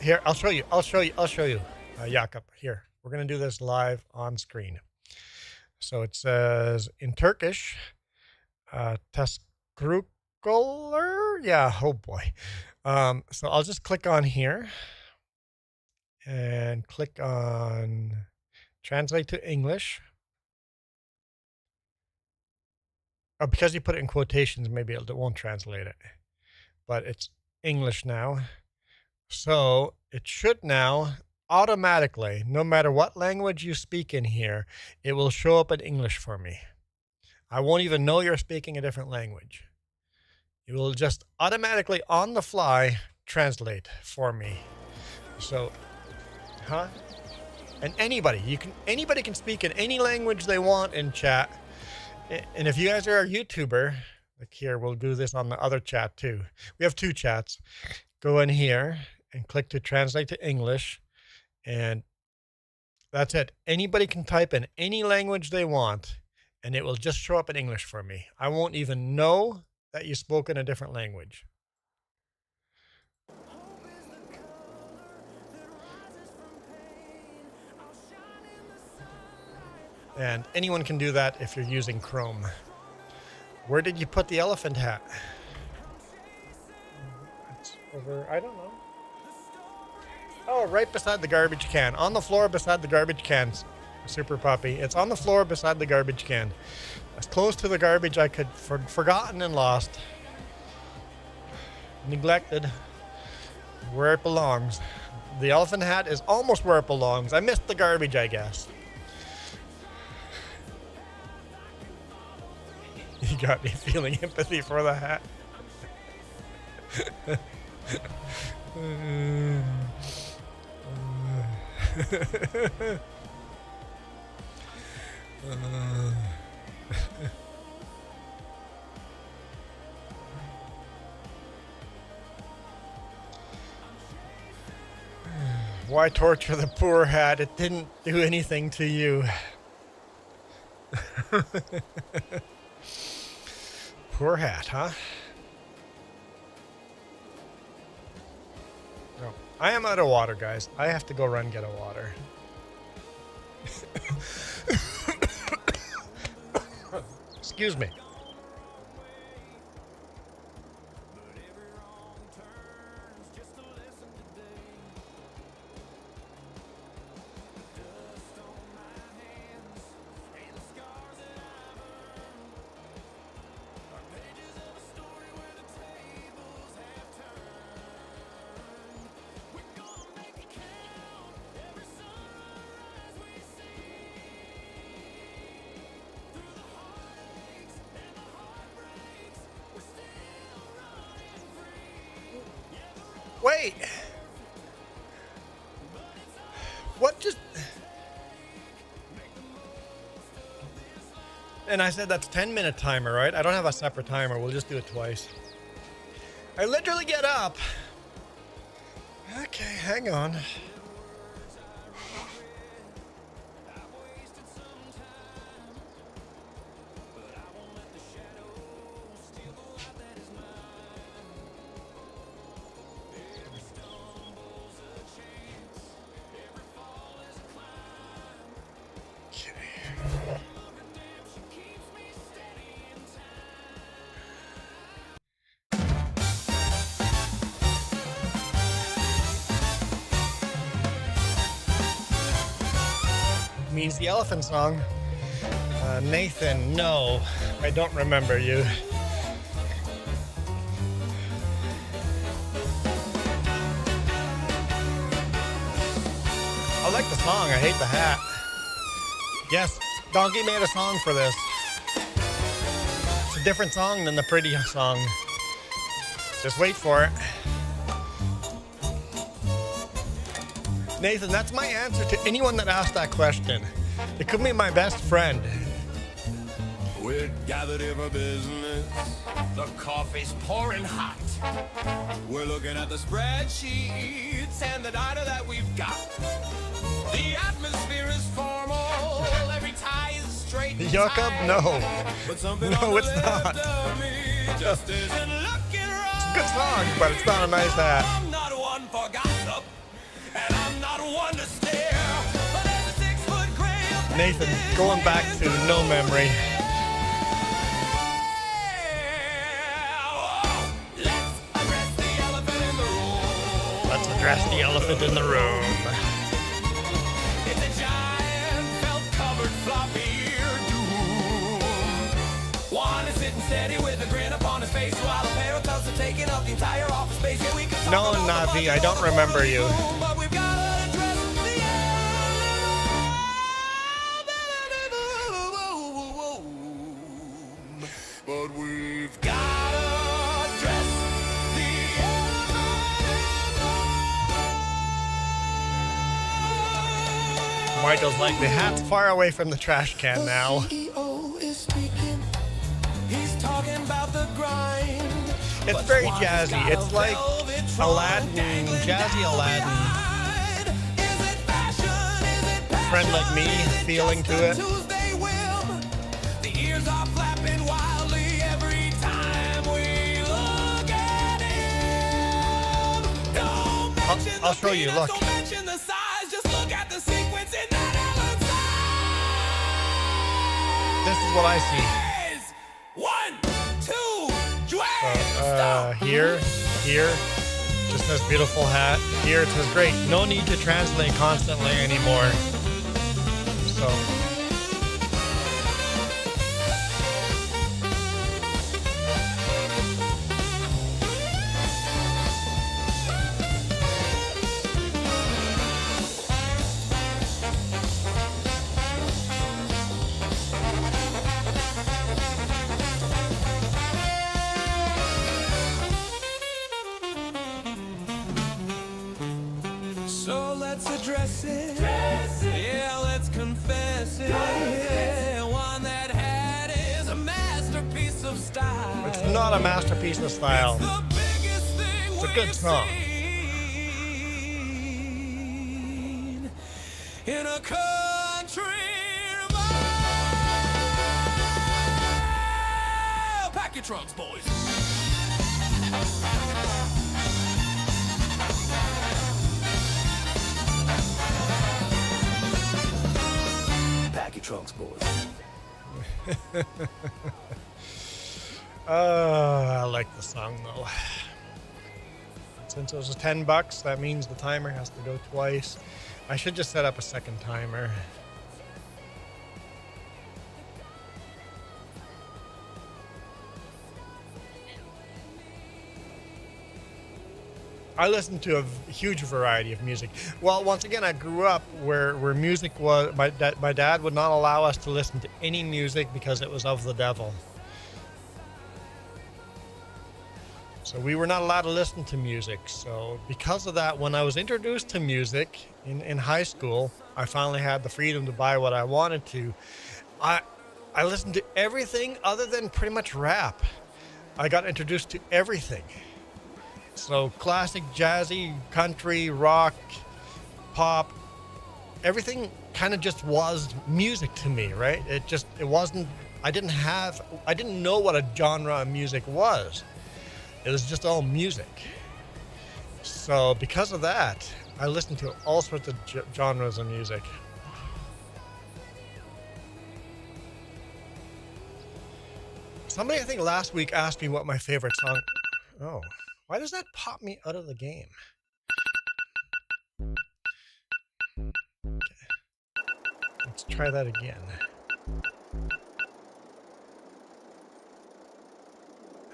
Here, I'll show you. Jakob, here. We're going to do this live on screen. So it says in Turkish, Teskrukoler. Yeah, oh boy. So I'll just click on here and click on translate to English. Oh, because you put it in quotations, maybe it won't translate it. But it's English now. So it should now automatically, no matter what language you speak in here, it will show up in English for me. I won't even know you're speaking a different language. It will just automatically on the fly translate for me. So, and anybody can speak in any language they want in chat. And if you guys are a YouTuber, like here, we'll do this on the other chat too. We have 2 chats. Go in here and click to translate to English. And that's it. Anybody can type in any language they want, and it will just show up in English for me. I won't even know that you spoke in a different language. And anyone can do that if you're using Chrome. Where did you put the elephant hat? It's over, I don't know. Oh, right beside the garbage can. On the floor beside the garbage can. Super puppy. It's on the floor beside the garbage can. As close to the garbage I could, forgotten and lost. Neglected. Where it belongs. The elephant hat is almost where it belongs. I missed the garbage, I guess. You got me feeling empathy for the hat. Why torture the poor hat? It didn't do anything to you. Poor hat, huh? No. I am out of water, guys. I have to go run get a water. Excuse me. Wait. What just... And I said that's a 10-minute timer, right? I don't have a separate timer. We'll just do it twice. I literally get up. Okay, hang on. Means the elephant song. Nathan, no, I don't remember you. I like the song, I hate the hat. Yes, Donkey made a song for this. It's a different song than the pretty song. Just wait for it. Nathan, that's my answer to anyone that asked that question. It could be my best friend. We're gathered here for business. The coffee's pouring hot. We're looking at the spreadsheets and the data that we've got. The atmosphere is formal. Every tie is straight. Jakob, no. But something No, on the it's not. left of me just isn't looking right. It's a good song, but it's not a nice hat. I'm not one for gossip, and I'm not one to stare. But as a 6-foot gray Nathan, going back to no memory. Let's address the elephant in the room. Let's address the elephant in the room. It's a giant felt-covered floppy-eared doom. Juan is sitting steady with a grin upon his face while the pair of thugs are taking up the entire office space. Yeah, we could talk No, about the Navi, I don't remember you. but we've gotta address the elephant. But we've gotta address the elephant. Michael's like, the hat's far away from the trash can now. CEO is speaking. He's talking about the grind. It's very jazzy. It's like Aladdin, jazzy Aladdin. Friend like me, feeling to it. The ears are flapping wildly every time we look at him. Don't mention I'll show you, look. Don't mention the size, just look at the sequence in that This is what I see. 1, 2, Here, just says beautiful hat. Here it says great. No need to translate constantly anymore. So. So let's address it. Yeah, let's confess it. Yeah, one that had is a masterpiece of style. It's not a masterpiece of style. The biggest thing It's a good song. seen in a country mile. Pack your trunks, boys. Pack your trunks, boys. I like the song though. Since it was $10, that means the timer has to go twice. I should just set up a second timer. I listen to a huge variety of music. Well, once again, I grew up where music was. My dad would not allow us to listen to any music because it was of the devil. So we were not allowed to listen to music. So because of that, when I was introduced to music in high school, I finally had the freedom to buy what I wanted to. I listened to everything other than pretty much rap. I got introduced to everything. So classic, jazzy, country, rock, pop, everything kind of just was music to me, right? It wasn't, I didn't know what a genre of music was. It was just all music. So because of that, I listened to all sorts of genres of music. Somebody, I think last week, asked me what my favorite song. Oh, why does that pop me out of the game? Okay. Let's try that again.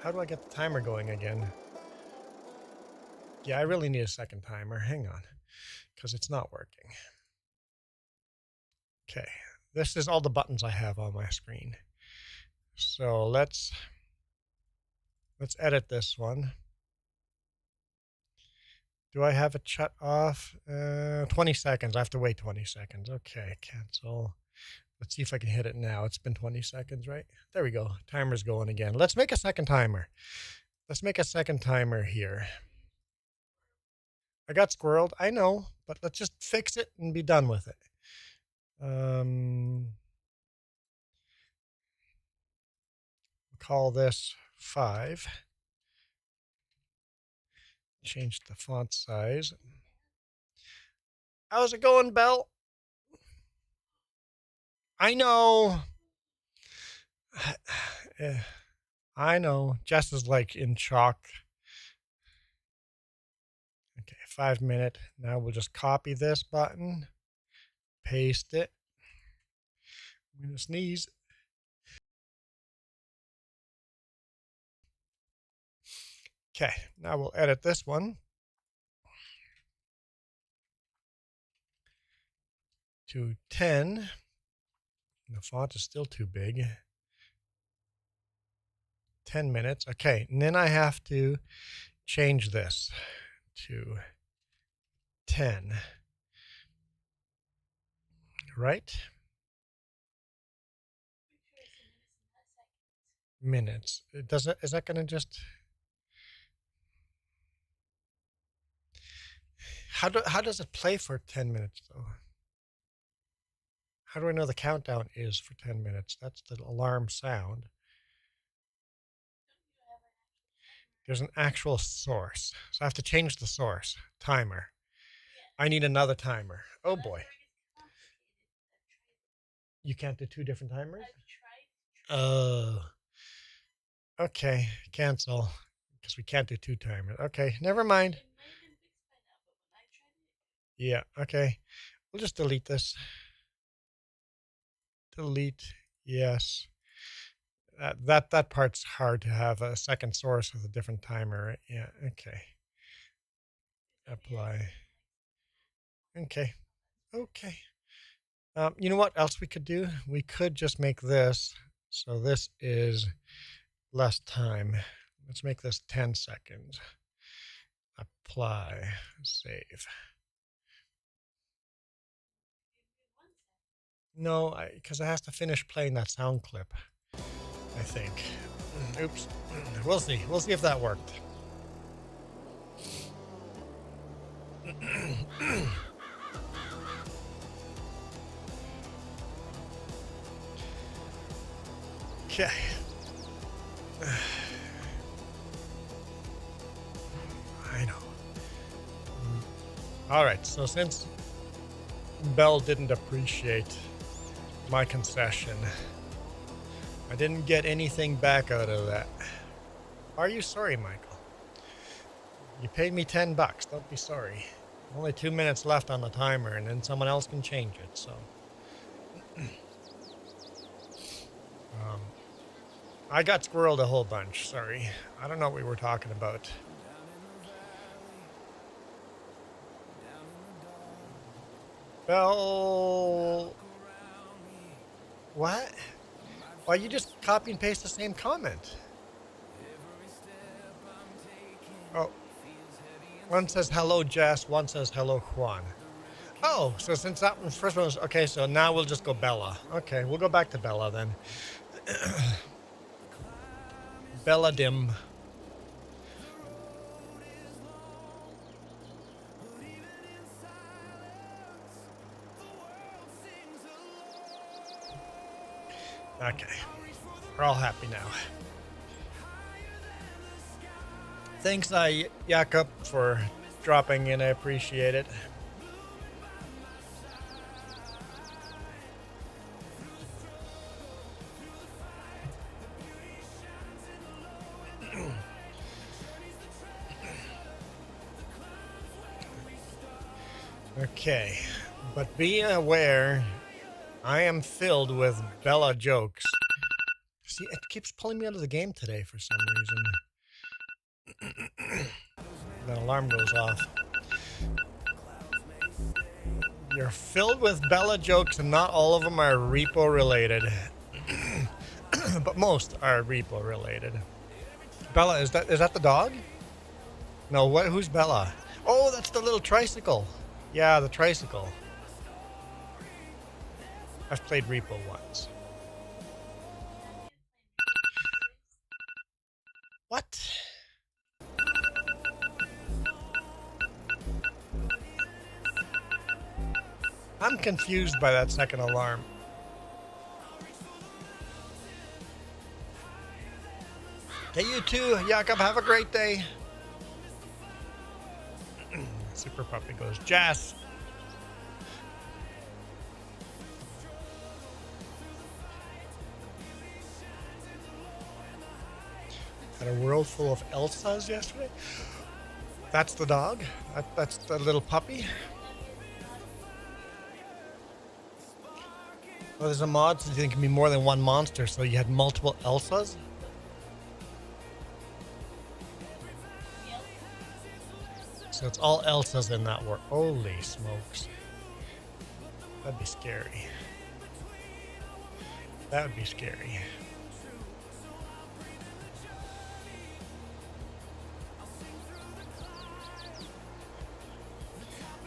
How do I get the timer going again? Yeah, I really need a second timer. Hang on, because it's not working. Okay, this is all the buttons I have on my screen. So let's edit this one. Do I have it shut off? 20 seconds. I have to wait 20 seconds. Okay, cancel. Let's see if I can hit it now. It's been 20 seconds, right? There we go. Timer's going again. Let's make a second timer. Let's make a second timer here. I got squirreled. I know, but let's just fix it and be done with it. Call this 5. Change the font size. How's it going, Belle? I know. I know. Jess is like in shock. Okay, 5 minute. Now we'll just copy this button, paste it. I'm gonna sneeze. Okay, now we'll edit this one to 10. The font is still too big. 10 minutes. Okay, and then I have to change this to 10. Right? Minutes. Is that going to just... how does it play for 10 minutes though? How do I know the countdown is for 10 minutes? That's the alarm sound. There's an actual source. So I have to change the source. Timer. I need another timer. Oh boy. You can't do two different timers? Okay. Cancel. Because we can't do two timers. Okay, never mind. Yeah, okay. We'll just delete this. Delete. Yes. That part's hard to have a second source with a different timer. Right? Yeah, okay. Apply. Okay. Okay. You know what else we could do? We could just make this. So this is less time. Let's make this 10 seconds. Apply. Save. No, because I have to finish playing that sound clip, I think. Oops. We'll see. We'll see if that worked. Okay. I know. All right, so since Bell didn't appreciate my concession, I didn't get anything back out of that. Are you sorry, Michael? You paid me $10. Don't be sorry. Only 2 minutes left on the timer, and then someone else can change it, so. I got squirreled a whole bunch, sorry. I don't know what we were talking about. Bell. What? Why you just copy and paste the same comment? Oh. One says hello, Jess. One says hello, Juan. Oh, so since that one, first one was okay, so now we'll just go Bella. Okay, we'll go back to Bella then. Bella Dim. Okay, we're all happy now. Thanks, Jakob, for dropping in. I appreciate it. Okay, but be aware, I am filled with Bella jokes. See, it keeps pulling me out of the game today for some reason. The alarm goes off. You're filled with Bella jokes, and not all of them are repo related. But most are repo related. Bella, is that the dog? No, what? Who's Bella? Oh, that's the little tricycle. Yeah, the tricycle. I've played Repo once. What? I'm confused by that second alarm. Hey, you too, Jakob. Have a great day. Super Puppy goes, Jess. Had a world full of Elsas yesterday. That's the dog. That's the little puppy. Well, there's a mod so there can be more than one monster, so you had multiple Elsas. So it's all Elsas in that world. Holy smokes. That'd be scary. That would be scary.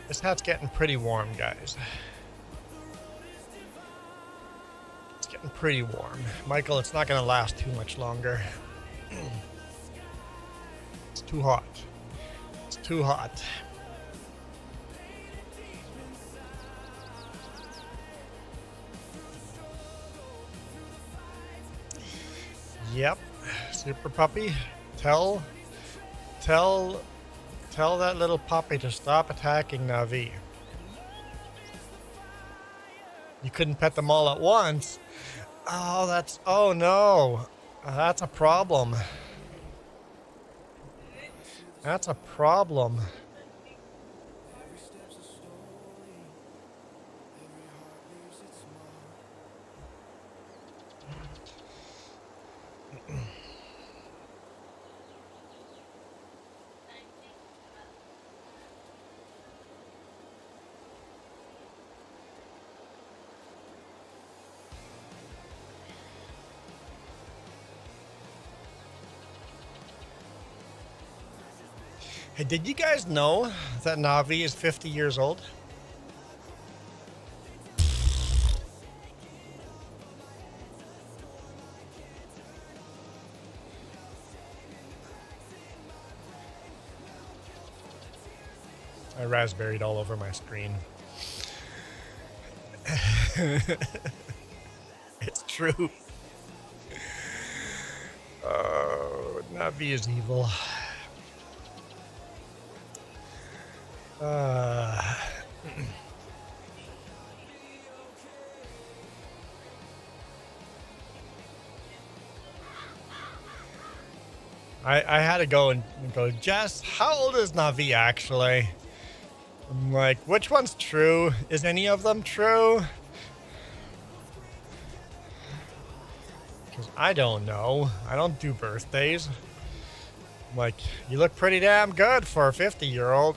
This hat's getting pretty warm, guys. It's getting pretty warm. Michael, it's not going to last too much longer. It's too hot. It's too hot. Yep. Super puppy. Tell that little puppy to stop attacking Navi. You couldn't pet them all at once. Oh no. That's a problem. That's a problem. Hey, did you guys know that Navi is 50 years old? I raspberried all over my screen. It's true. Oh, Navi is evil. I had to go and go, Jess, how old is Navi actually? I'm like, which one's true? Is any of them true? Because I don't know. I don't do birthdays. I'm like, you look pretty damn good for a 50-year-old.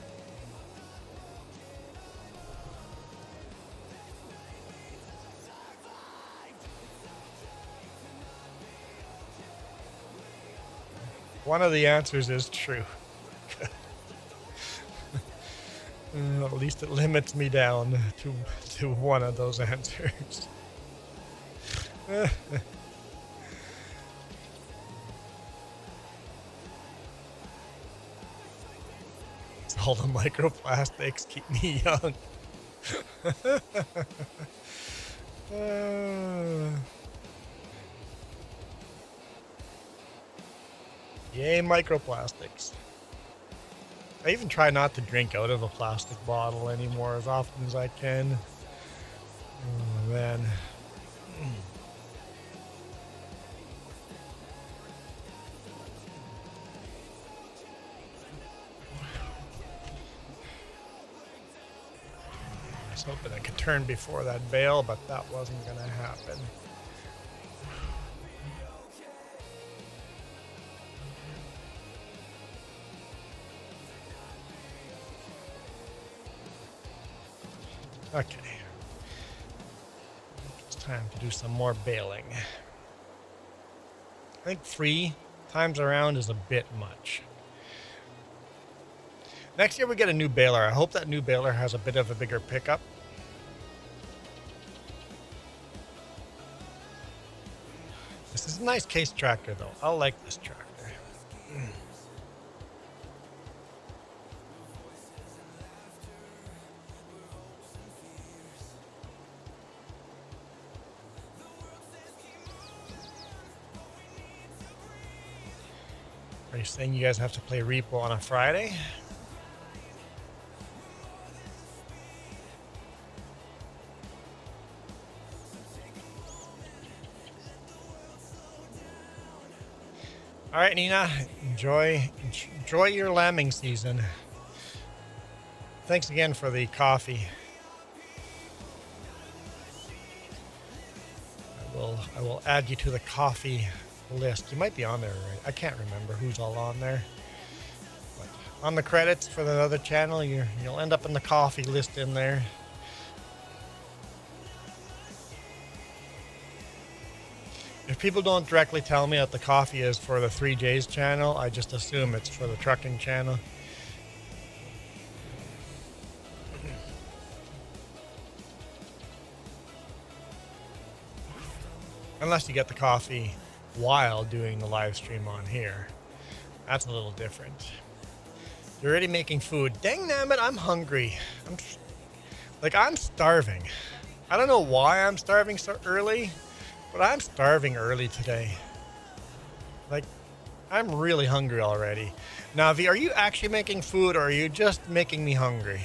One of the answers is true. At least it limits me down to one of those answers. All the microplastics keep me young. Yay, microplastics. I even try not to drink out of a plastic bottle anymore as often as I can. Oh, man. I was hoping I could turn before that bale, but that wasn't going to happen. Okay. It's time to do some more baling. I think 3 times around is a bit much. Next year we get a new baler. I hope that new baler has a bit of a bigger pickup. This is a nice case tractor though. I like this tractor. Are you saying you guys have to play Repo on a Friday? All right, Nina, enjoy your lambing season. Thanks again for the coffee. I will add you to the coffee list. You might be on there, right? I can't remember who's all on there. But on the credits for the other channel, you'll end up in the coffee list in there. If people don't directly tell me that the coffee is for the 3J's channel, I just assume it's for the trucking channel. Unless you get the coffee while doing the live stream on here. That's a little different. You're already making food. Dang nabbit, I'm hungry. I'm starving. I don't know why I'm starving so early, but I'm starving early today. Like, I'm really hungry already. Navi, are you actually making food, or are you just making me hungry?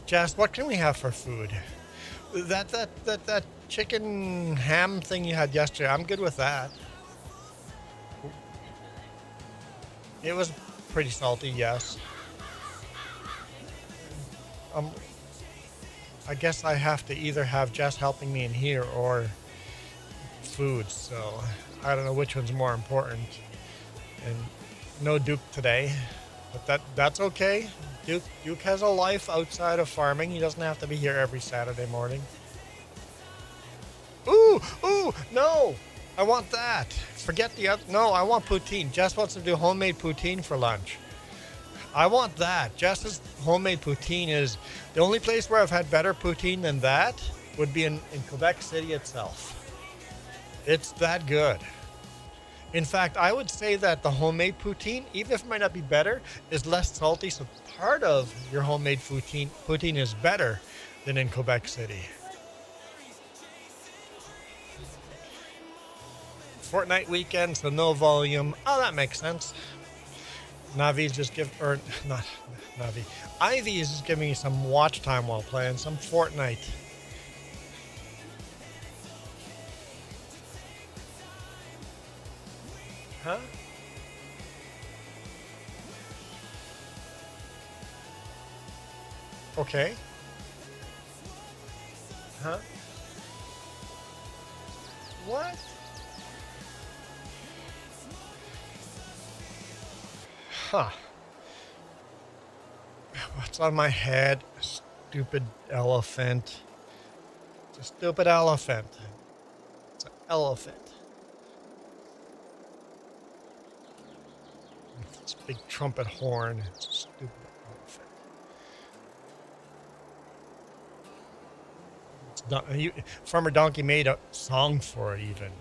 Jess, what can we have for food? That chicken ham thing you had yesterday, I'm good with that. It was pretty salty, yes. I guess I have to either have Jess helping me in here or food, so I don't know which one's more important. And no Duke today, but that's okay. Duke has a life outside of farming. He doesn't have to be here every Saturday morning. Ooh, no! I want that. Forget the other. No, I want poutine. Jess wants to do homemade poutine for lunch. I want that. Jess's homemade poutine is the only place where I've had better poutine than that would be in Quebec City itself. It's that good. In fact, I would say that the homemade poutine, even if it might not be better, is less salty. So part of your homemade poutine is better than in Quebec City. Fortnite weekend, so no volume. Oh, that makes sense. Navi's just not Navi. Ivy is just giving me some watch time while playing some Fortnite. Huh? Okay. Huh? What? Huh. What's on my head? Stupid elephant. It's a stupid elephant. It's an elephant. It's a big trumpet horn. It's a stupid elephant. It's dumb. Farmer Donkey made a song for it even.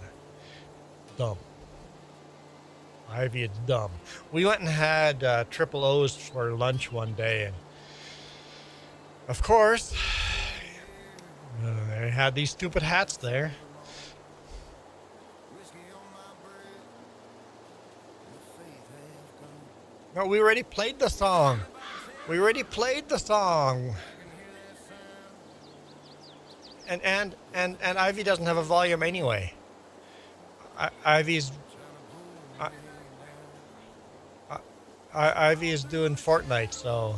Dumb. Ivy, it's dumb. We went and had triple O's for lunch one day, and of course, they had these stupid hats there. No, we already played the song. We already played the song. And Ivy doesn't have a volume anyway. Ivy is doing Fortnite, so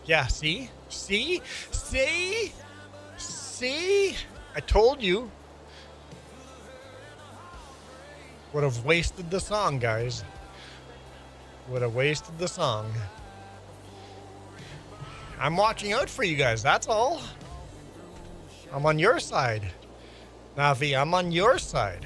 yeah. See, I told you. Would have wasted the song, guys. Would have wasted the song. I'm watching out for you guys, that's all. I'm on your side. Navi, I'm on your side.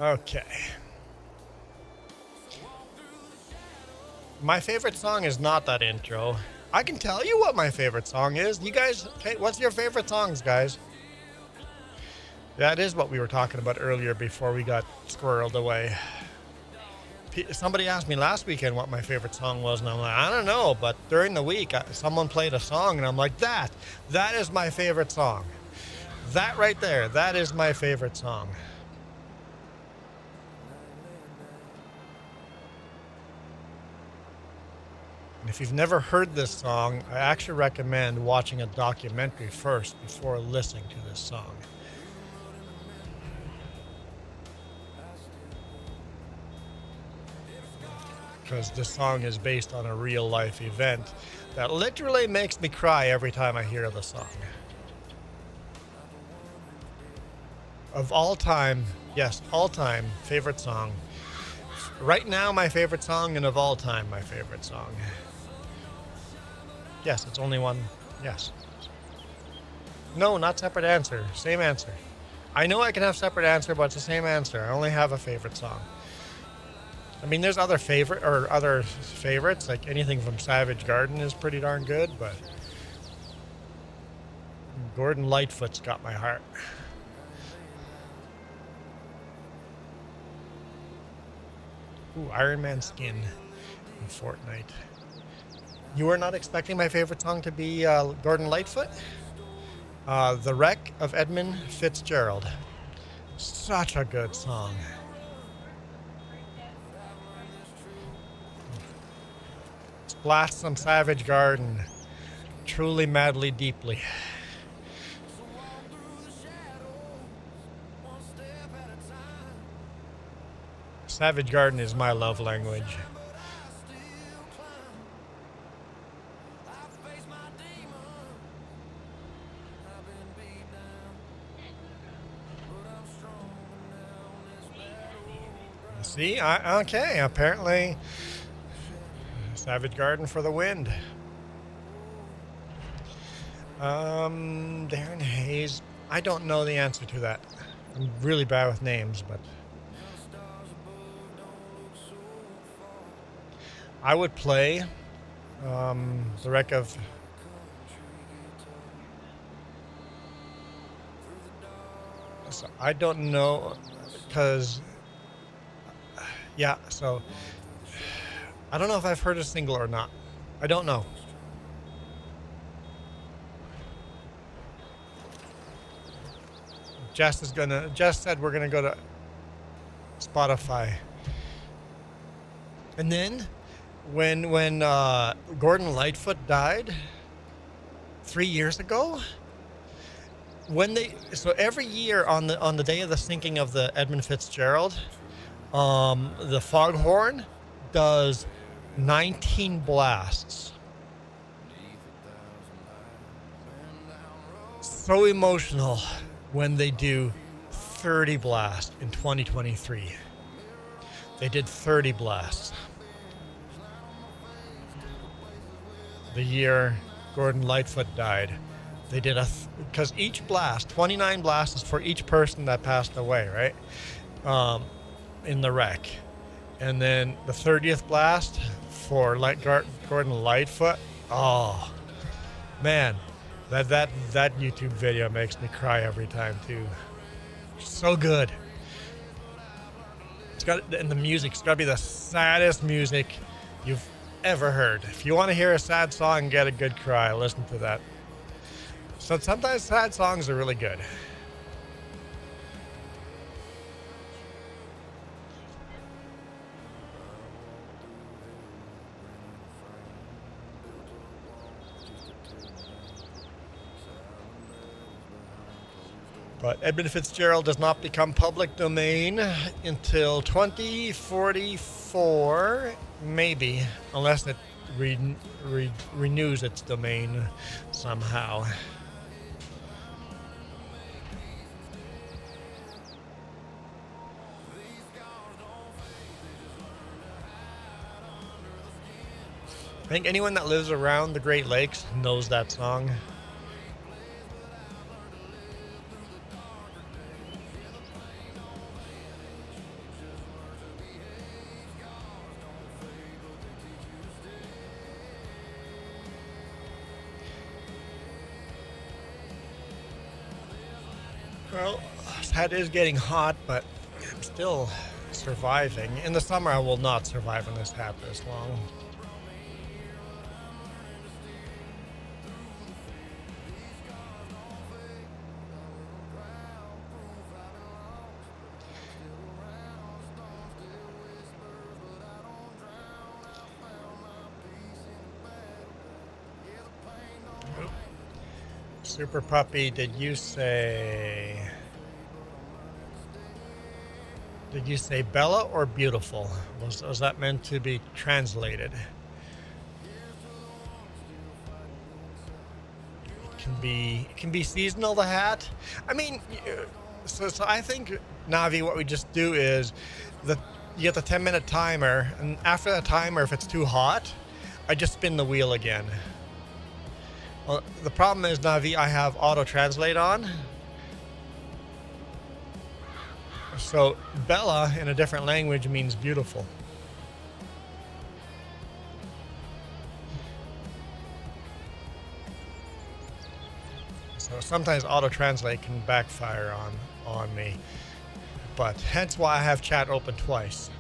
Okay. My favorite song is not that intro. I can tell you what my favorite song is. You guys, okay, what's your favorite songs, guys? That is what we were talking about earlier before we got squirreled away. Somebody asked me last weekend what my favorite song was, and I'm like, I don't know, but during the week, someone played a song, and I'm like, that is my favorite song. That right there, that is my favorite song. If you've never heard this song, I actually recommend watching a documentary first before listening to this song. Because this song is based on a real life event that literally makes me cry every time I hear the song. Of all time, yes, all time favorite song. Right now, my favorite song, and of all time, my favorite song. Yes, it's only one. Yes. No, not separate answer. Same answer. I know I can have separate answer, but it's the same answer. I only have a favorite song. I mean, there's other favorites, like anything from Savage Garden is pretty darn good, but Gordon Lightfoot's got my heart. Ooh, Iron Man skin in Fortnite. You were not expecting my favorite song to be Gordon Lightfoot? The Wreck of Edmund Fitzgerald. Such a good song. Let's blast some Savage Garden. Truly, madly, deeply. Savage Garden is my love language. See, okay, apparently Savage Garden for the wind. Darren Hayes, I don't know the answer to that. I'm really bad with names, but I would play The Wreck of so I don't know because yeah, so I don't know if I've heard a single or not. I don't know. Jess said we're gonna go to Spotify. And then when Gordon Lightfoot died 3 years ago, so every year on the day of the sinking of the Edmund Fitzgerald, the foghorn does 19 blasts. So emotional when they do 30 blasts in 2023. They did 30 blasts. The year Gordon Lightfoot died, they did because each blast, 29 blasts is for each person that passed away, right? In the wreck. And then the 30th blast for Gordon Lightfoot. Oh, man. That YouTube video makes me cry every time too. So good. And the music's got to be the saddest music you've ever heard. If you want to hear a sad song and get a good cry, listen to that. So sometimes sad songs are really good. But Edmund Fitzgerald does not become public domain until 2044, maybe, unless it renews its domain somehow. I think anyone that lives around the Great Lakes knows that song. Well, that is getting hot, but I'm still surviving. In the summer, I will not survive in this hat this long. Super Puppy, did you say Bella or beautiful? Was that meant to be translated? It can be seasonal, the hat. I mean, so I think, Navi, what we just do is you get the 10-minute timer, and after the timer, if it's too hot, I just spin the wheel again. Well, the problem is, Navi, I have auto translate on. So Bella in a different language means beautiful. So sometimes auto-translate can backfire on me, but hence why I have chat open twice.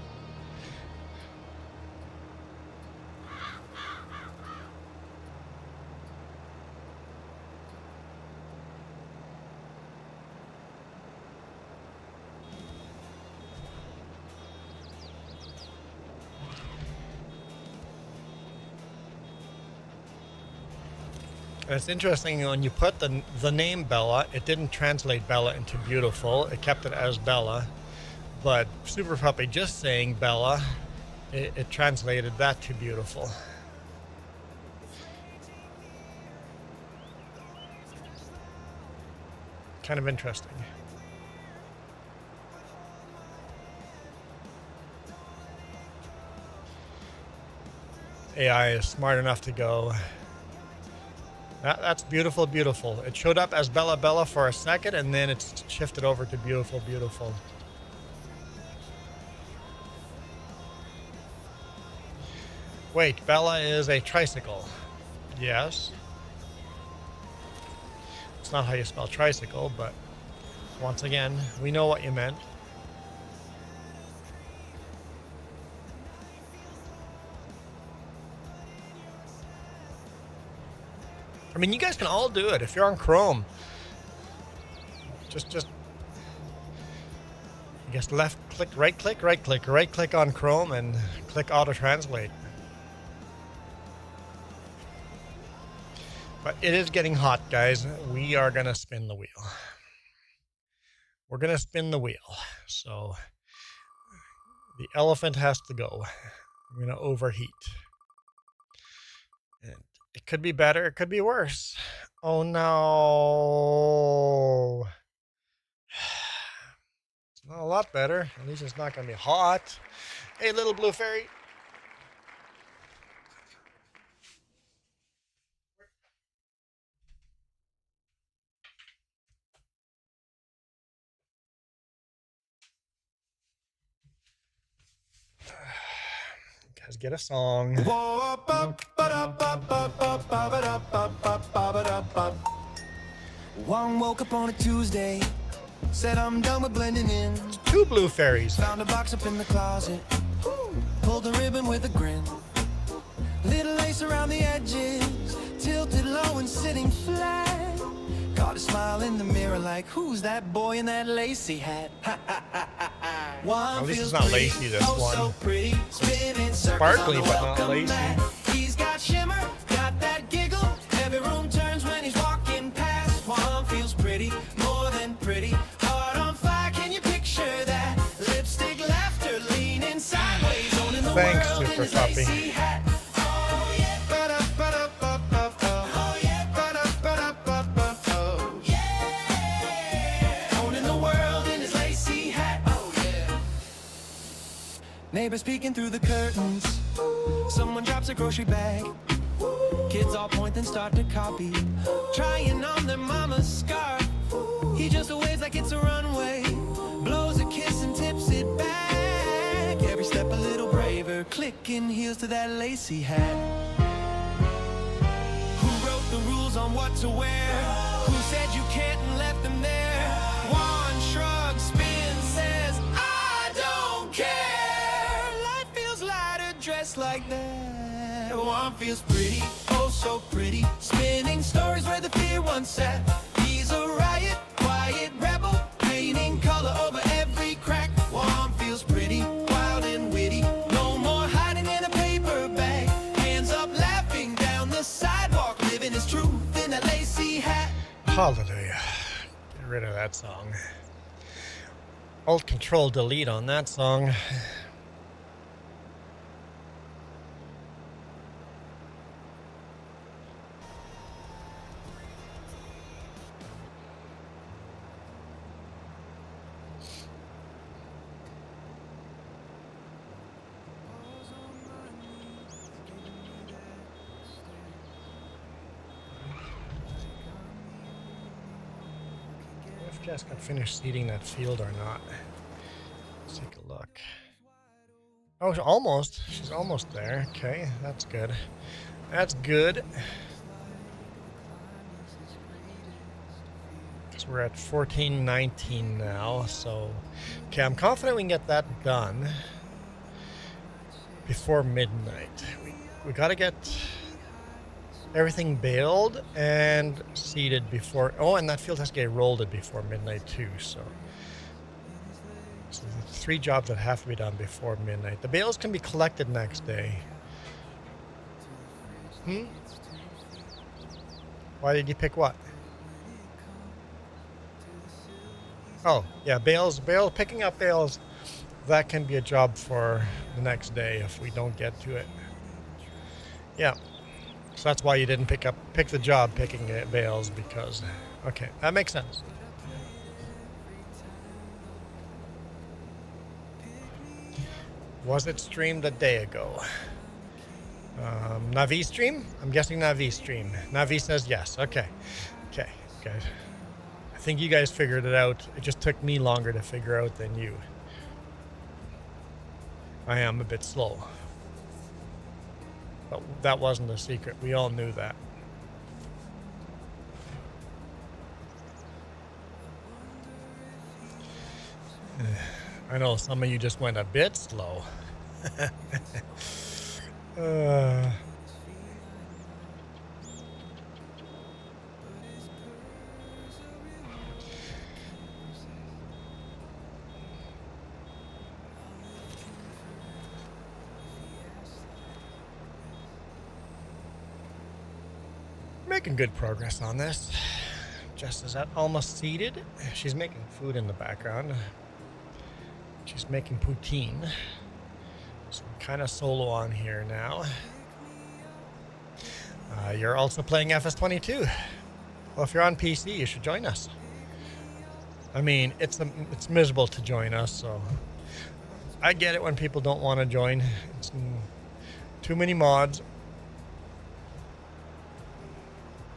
And it's interesting, when you put the name Bella, it didn't translate Bella into beautiful. It kept it as Bella. But Super Puppy just saying Bella, it translated that to beautiful. Kind of interesting. AI is smart enough to go, that's beautiful, beautiful. It showed up as Bella Bella for a second, and then it's shifted over to beautiful, beautiful. Wait, Bella is a tricycle. Yes. It's not how you spell tricycle, but once again, we know what you meant. I mean, you guys can all do it if you're on Chrome. Just I guess left click, right click on Chrome and click auto translate. But it is getting hot, guys. We are gonna spin the wheel. We're gonna spin the wheel. So the elephant has to go. I'm gonna overheat. And it could be better, it could be worse. Oh no. It's not a lot better. At least it's not gonna be hot. Hey, little blue fairy. You guys get a song. Juan woke up on a Tuesday, said I'm done with blending in. Two blue fairies. Found a box up in the closet, pulled a ribbon with a grin. Little lace around the edges, tilted low and sitting flat. Caught a smile in the mirror like, who's that boy in that lacy hat? At least it's not lacy, this one. So pretty, spinning Sparkly, but not lacy. He's got shimmer, got that giggle. Every room turns when he's walking past. Juan feels pretty, more than pretty. Heart on fire, can you picture that? Lipstick laughter, leaning sideways, owning the Thanks, world in Super his Puppy. lacy hat. Oh yeah, oh yeah, owning the world in his lacy hat. Oh yeah. Neighbors peeking through the curtains. Someone drops a grocery bag. Kids all point and start to copy, trying on their mama's scarf. He just waves like it's a runway, blows a kiss and tips it back. Every step a little braver, clicking heels to that lacy hat. Who wrote the rules on what to wear? Who said you can't and left them there? One shrug, spin, says, I don't care. Life feels lighter dressed like that. One feels pretty, oh so pretty, spinning stories where the fear once sat. He's a riot, quiet rebel, painting color over every crack. One feels pretty, wild and witty, no more hiding in a paper bag. Hands up laughing down the sidewalk, living his truth in a lacy hat. Hallelujah. Get rid of that song. Alt Control Delete on that song. If Jess got finished seeding that field or not. Oh, almost. She's almost there. Okay, that's good. That's good. Because we're at 14:19 now, so... Okay, I'm confident we can get that done before midnight. We got to get everything baled and seeded before... Oh, and that field has to get rolled before midnight too, so... So there's 3 jobs that have to be done before midnight. The bales can be collected next day. Why did you pick what? Oh, yeah, picking up bales, that can be a job for the next day if we don't get to it. Yeah. So that's why you didn't pick the job picking bales, because... Okay, that makes sense. Was it streamed a day ago? Navi stream? I'm guessing Navi stream. Navi says yes. Okay. Okay, guys. I think you guys figured it out. It just took me longer to figure out than you. I am a bit slow. But that wasn't a secret. We all knew that. I know some of you just went a bit slow. Making good progress on this. Jess is almost seated. She's making food in the background. She's making poutine. So I'm kind of solo on here now. You're also playing FS22. Well, if you're on PC, you should join us. I mean, it's miserable to join us, so I get it when people don't want to join. It's too many mods.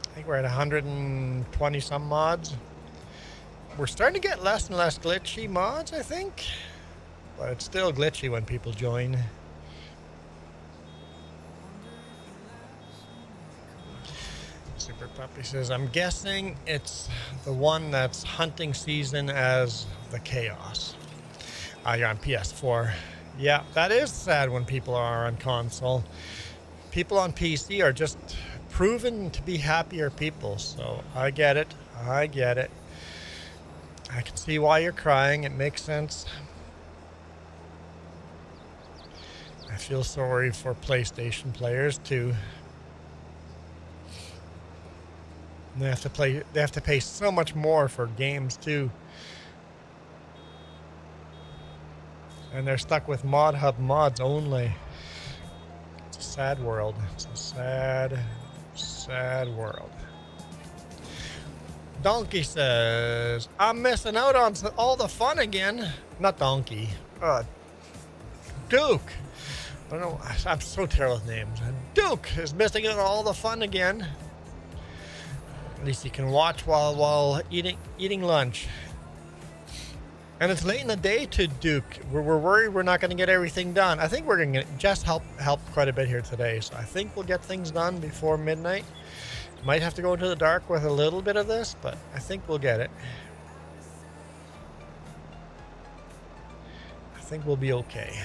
I think we're at 120 some mods. We're starting to get less and less glitchy mods, I think. But it's still glitchy when people join. Super Puppy says, I'm guessing it's the one that's hunting season as the Chaos. You're on PS4. Yeah, that is sad when people are on console. People on PC are just proven to be happier people, so I get it. I get it. I can see why you're crying. It makes sense. I feel sorry for PlayStation players too. They have to pay so much more for games too. And they're stuck with Mod Hub mods only. It's a sad world. It's a sad, sad world. Donkey says, I'm missing out on all the fun again. Not Donkey. Duke. I don't know. I'm so terrible with names. Duke is missing out on all the fun again. At least you can watch while eating lunch. And it's late in the day to Duke. We're worried we're not going to get everything done. I think we're going to just help quite a bit here today. So I think we'll get things done before midnight. Might have to go into the dark with a little bit of this, but I think we'll get it. I think we'll be okay.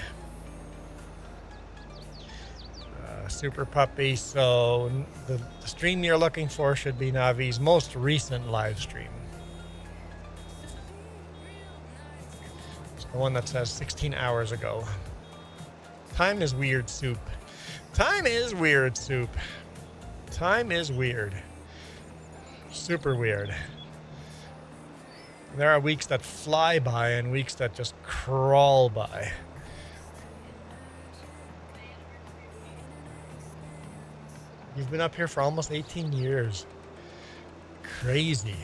Super Puppy, so the stream you're looking for should be Navi's most recent live stream. It's the one that says 16 hours ago. Time is weird soup. Time is weird soup. Time is weird. Super weird. There are weeks that fly by and weeks that just crawl by. You've been up here for almost 18 years. Crazy.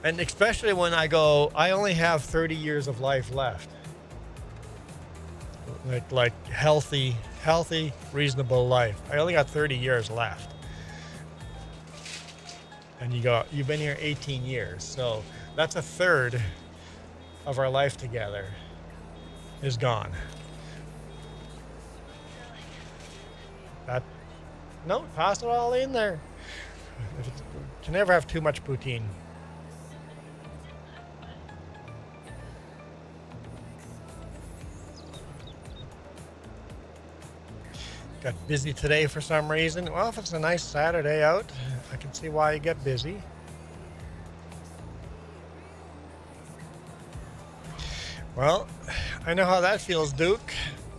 And especially when I go, I only have 30 years of life left. Like healthy, reasonable life. I only got 30 years left. And you've been here 18 years. So that's a third of our life together. is gone. No, toss it all in there. You can never have too much poutine. Got busy today for some reason. Well, if it's a nice Saturday out, I can see why you get busy. Well, I know how that feels, Duke.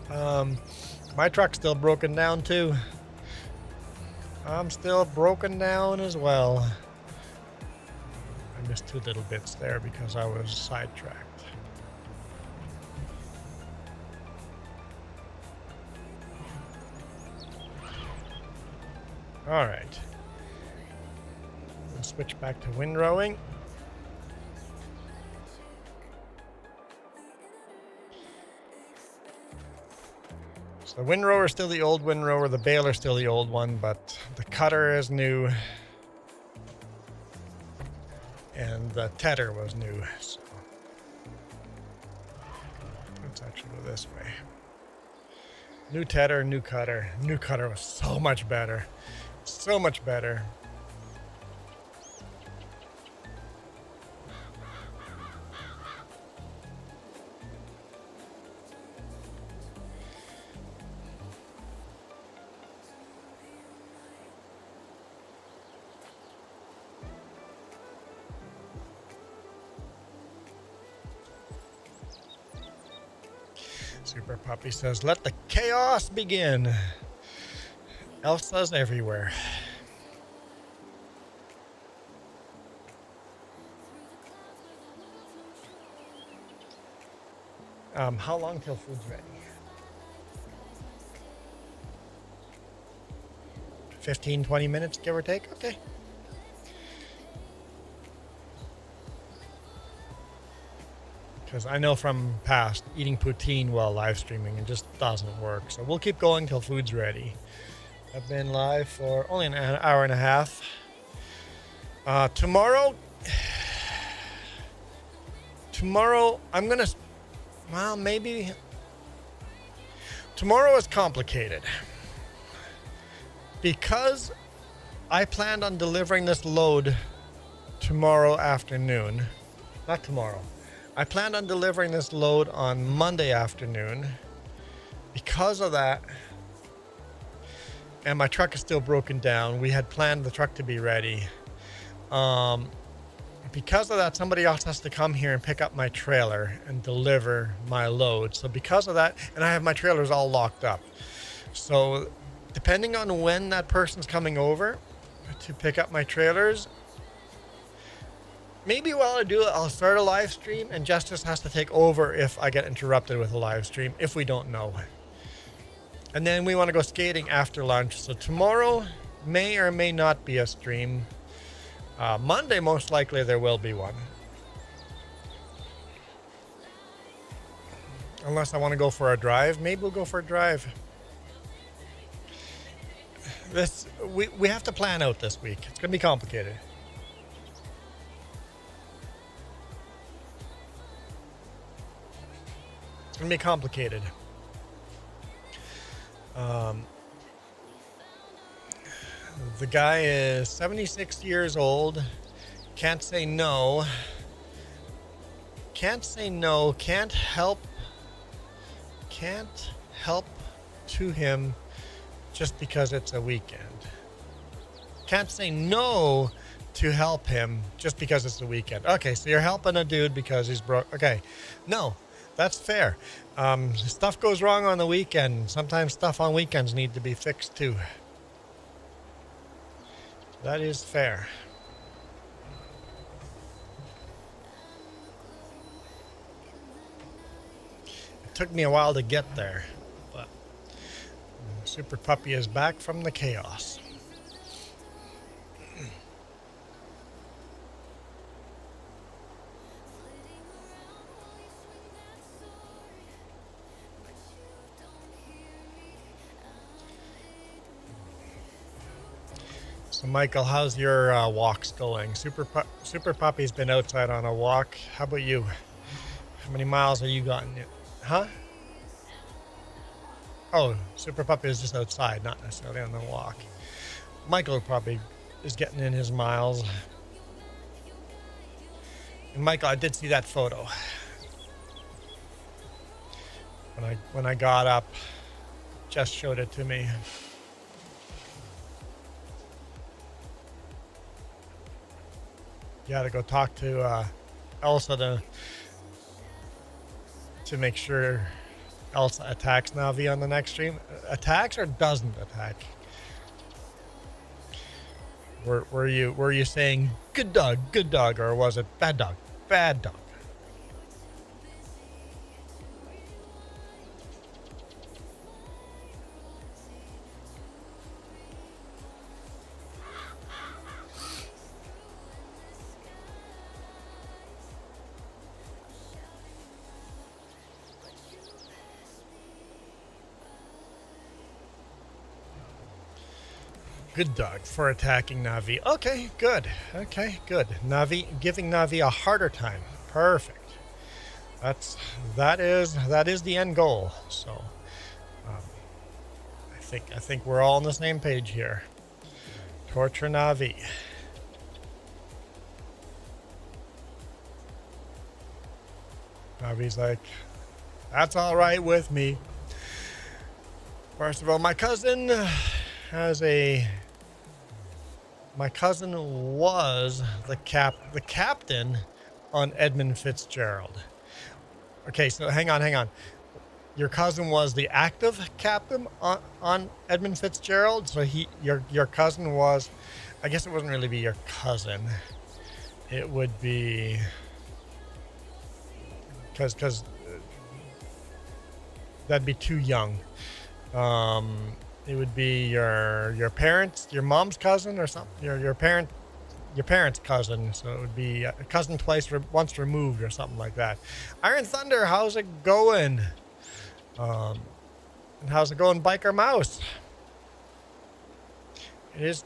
My truck's still broken down too. I'm still broken down as well. I missed 2 little bits there because I was sidetracked. All right. We'll switch back to windrowing. So the windrower is still the old windrower, the baler is still the old one, but the cutter is new. And the tedder was new. So let's actually go this way. New tedder, new cutter. New cutter was so much better. So much better. Super Puppy says, let the chaos begin. Elsa's everywhere. How long till food's ready? 15, 20 minutes, give or take? Okay. Because I know from past, eating poutine while live streaming, it just doesn't work. So we'll keep going till food's ready. I've been live for only an hour and a half. Tomorrow I'm gonna, well, maybe. Tomorrow is complicated because I planned on delivering this load tomorrow afternoon. Not tomorrow. I planned on delivering this load on Monday afternoon. Because of that, and my truck is still broken down, we had planned the truck to be ready. Because of that, somebody else has to come here and pick up my trailer and deliver my load. So because of that, and I have my trailers all locked up. So depending on when that person's coming over to pick up my trailers, maybe while I do it, I'll start a live stream and Justice has to take over if I get interrupted with a live stream, if we don't know. And then we want to go skating after lunch. So tomorrow may or may not be a stream. Monday, most likely there will be one. Unless I want to go for a drive. Maybe we'll go for a drive. We have to plan out this week. It's going to be complicated. It's going to be complicated. The guy is 76 years old. Can't say no. Can't say no. Can't help to him just because it's a weekend. Can't say no to help him just because it's a weekend. Okay, so you're helping a dude because he's broke. Okay, no, that's fair. Stuff goes wrong on the weekend. Sometimes stuff on weekends need to be fixed too. That is fair. It took me a while to get there, but Super Puppy is back from the chaos. So Michael, how's your walks going? Super Puppy's been outside on a walk. How about you? How many miles have you gotten? Huh? Oh, Super Puppy is just outside, not necessarily on the walk. Michael probably is getting in his miles. And Michael, I did see that photo. When I got up, Jess showed it to me. You gotta go talk to Elsa to make sure Elsa attacks Navi on the next stream. Attacks or doesn't attack? Were you saying good dog, or was it bad dog, bad dog? Good dog for attacking Navi. Okay, good. Okay, good. Navi, giving Navi a harder time. Perfect. That is the end goal. So, I think we're all on the same page here. Torture Navi. Navi's like, that's all right with me. First of all, my cousin was the captain on Edmund Fitzgerald. Okay, so hang on. Your cousin was the active captain on Edmund Fitzgerald. So your cousin was, I guess it wouldn't really be your cousin. It would be because that'd be too young. It would be your parents, your mom's cousin or something, your parents' cousin. So it would be a cousin once removed or something like that. Iron Thunder, how's it going? And how's it going, Biker Mouse? This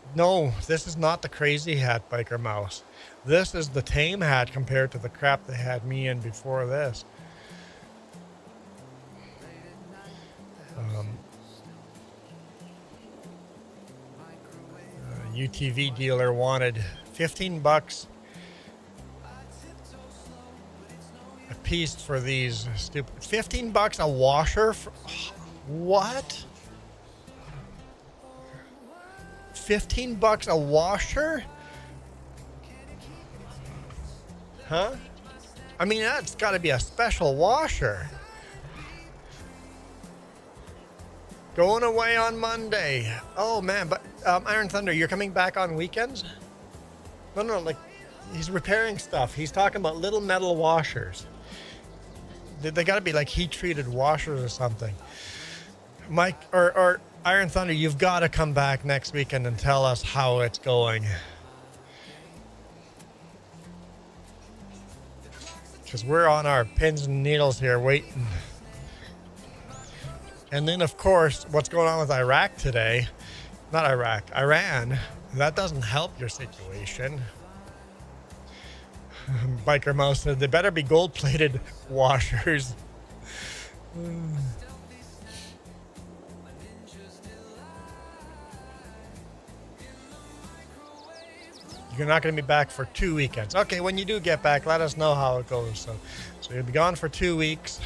is not the crazy hat, Biker Mouse. This is the tame hat compared to the crap they had me in before this. UTV dealer wanted $15 a piece for these stupid. $15 a washer? What? $15 a washer? Huh? I mean, that's got to be a special washer. Going away on Monday. Oh man, but Iron Thunder, you're coming back on weekends? No, like he's repairing stuff. He's talking about little metal washers. They got to be like heat-treated washers or something. Mike or Iron Thunder, you've got to come back next weekend and tell us how it's going. Because we're on our pins and needles here waiting. And then, of course, what's going on with Iraq today? Not Iraq, Iran. That doesn't help your situation. Biker Mouse said they better be gold-plated washers. You're not going to be back for 2 weekends. Okay, when you do get back, let us know how it goes. So you'll be gone for 2 weeks.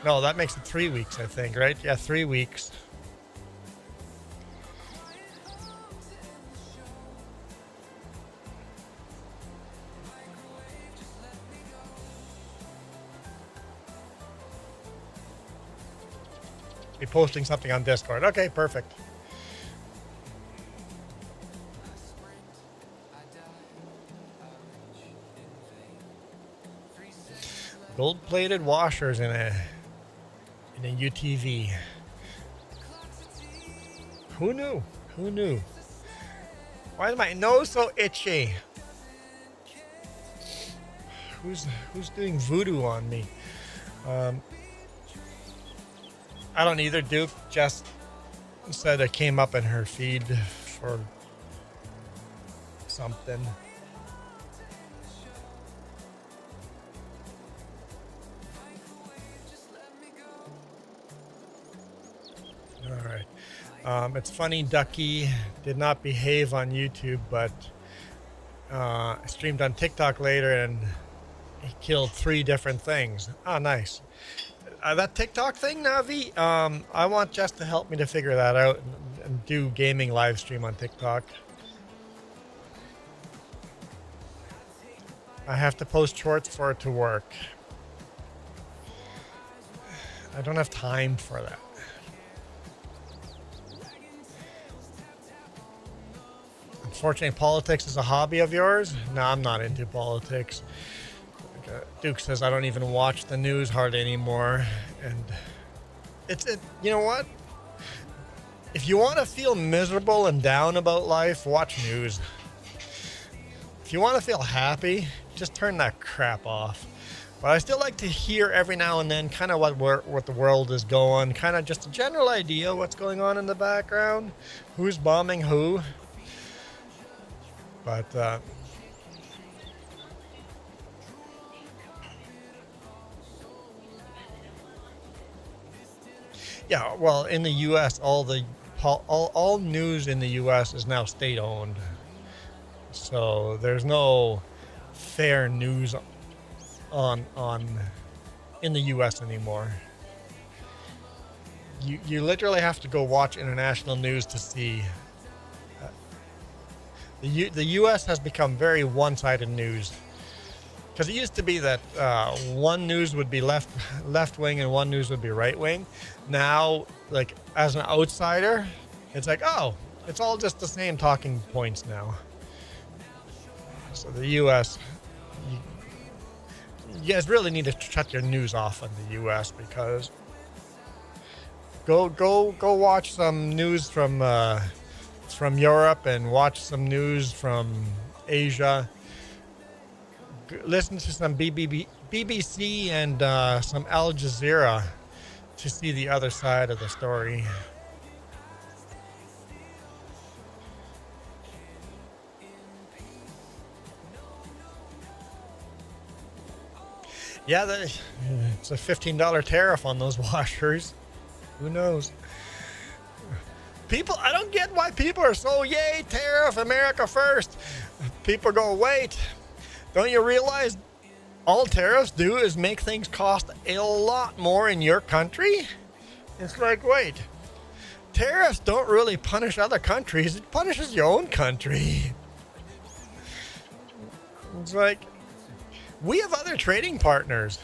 No, that makes it 3 weeks, I think, right? Yeah, 3 weeks. Be posting something on Discord. Okay, perfect. Gold-plated washers in a UTV. Who knew? Who knew? Why is my nose so itchy? Who's doing voodoo on me? I don't either. Duke just said it came up in her feed for something. All right. It's funny, Ducky did not behave on YouTube, but streamed on TikTok later and he killed 3 different things. Oh, nice. That TikTok thing, Navi, I want Jess to help me to figure that out and do gaming live stream on TikTok. I have to post shorts for it to work. I don't have time for that. Unfortunately, politics is a hobby of yours? No, I'm not into politics. Duke says I don't even watch the news hardly anymore. And you know what? If you want to feel miserable and down about life, watch news. If you want to feel happy, just turn that crap off. But I still like to hear every now and then kind of what the world is going, kind of just a general idea what's going on in the background, who's bombing who. But yeah, well, in the U.S., all news in the U.S. is now state-owned, so there's no fair news on in the U.S. anymore. You literally have to go watch international news to see. The U.S. has become very one-sided news, because it used to be that one news would be left wing and one news would be right wing. Now, like, as an outsider, it's like, oh, it's all just the same talking points now. So the U.S. You guys really need to shut your news off in the U.S. because go watch some news from Europe and watch some news from Asia. Listen to some BBC and some Al Jazeera to see the other side of the story. Yeah, it's a $15 tariff on those washers. Who knows? I don't get why people are so, yay, tariff, America first. People go, wait, don't you realize all tariffs do is make things cost a lot more in your country? It's like, wait, tariffs don't really punish other countries. It punishes your own country. It's like, we have other trading partners.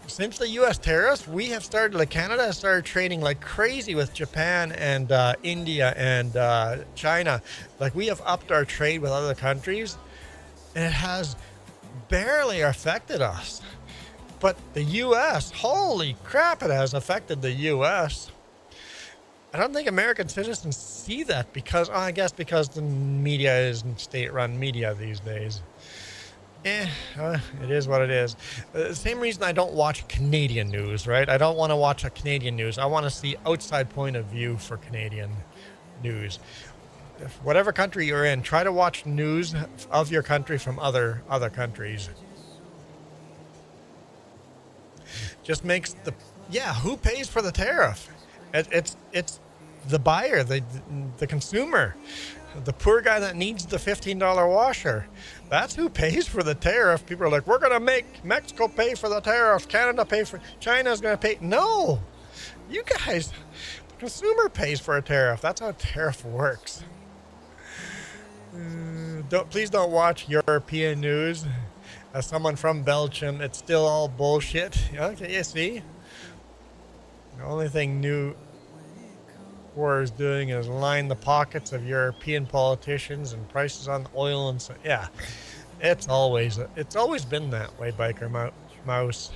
Since the U.S. tariffs, we have started, like Canada has started trading like crazy with Japan and India and China. Like, we have upped our trade with other countries, and it has barely affected us. But the U.S., holy crap, it has affected the U.S. I don't think American citizens see that because, I guess because the media isn't state-run media these days. It is what it is. The same reason I don't watch Canadian news, right? I don't want to watch a Canadian news. I want to see outside point of view for Canadian news. Whatever country you're in, try to watch news of your country from other countries. Just makes who pays for the tariff? It's the buyer, the consumer. The poor guy that needs the $15 washer. That's who pays for the tariff. People are like, we're going to make Mexico pay for the tariff. Canada pay for China's going to pay. No, you guys, the consumer pays for a tariff. That's how a tariff works. Please don't watch European news. As someone from Belgium, it's still all bullshit. Okay, you see? The only thing new war is doing is line the pockets of European politicians and prices on oil and so. Yeah, it's always been that way, Biker Mouse.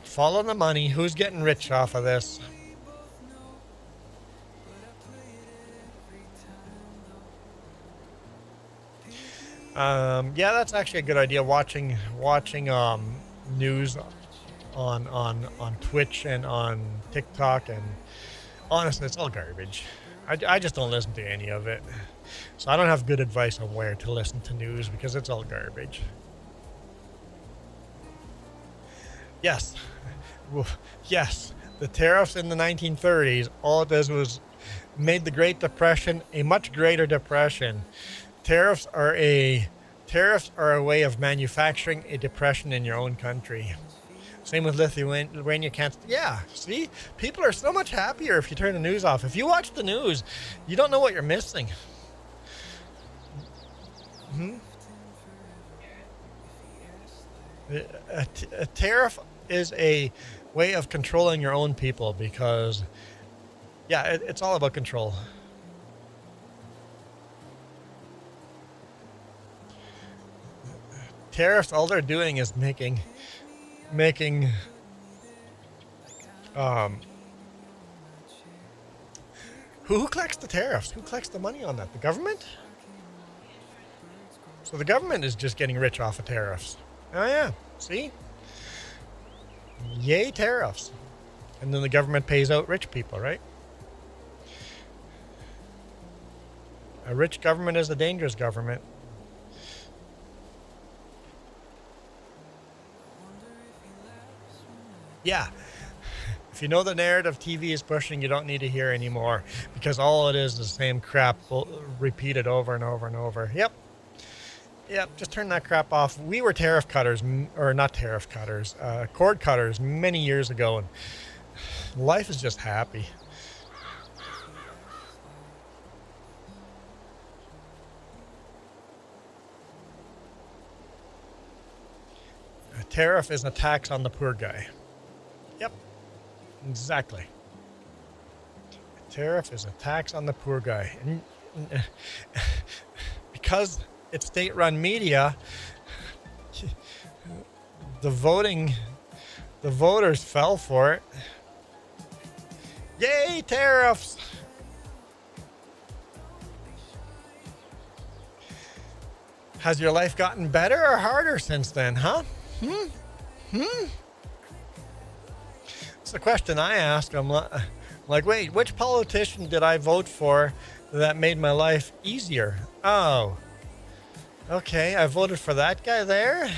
Follow the money. Who's getting rich off of this? Yeah, that's actually a good idea. Watching news on Twitch and on TikTok, and honestly, it's all garbage. I just don't listen to any of it. So I don't have good advice on where to listen to news because it's all garbage. Yes. Yes. The tariffs in the 1930s, all it does was made the Great Depression a much greater depression. Tariffs are a way of manufacturing a depression in your own country. Same with Lithuania. Can't. Yeah, see, people are so much happier if you turn the news off. If you watch the news, you don't know what you're missing. A tariff is a way of controlling your own people because, yeah, it's all about control. Tariffs, all they're doing is making who collects the tariffs? Who collects the money on that? The government? So the government is just getting rich off of tariffs. Oh yeah, see? Yay, tariffs. And then the government pays out rich people, right? A rich government is a dangerous government. Yeah. If you know the narrative TV is pushing, you don't need to hear anymore because all it is the same crap repeated over and over and over. Yep. Yep, just turn that crap off. We were tariff cutters, or not tariff cutters, cord cutters many years ago, and life is just happy. A tariff is a tax on the poor guy. Yep, exactly. A tariff is a tax on the poor guy. And because it's state-run media, the voters fell for it. Yay, tariffs! Has your life gotten better or harder since then, huh? It's the question I ask. I'm like, wait, which politician did I vote for that made my life easier? Oh, okay, I voted for that guy there.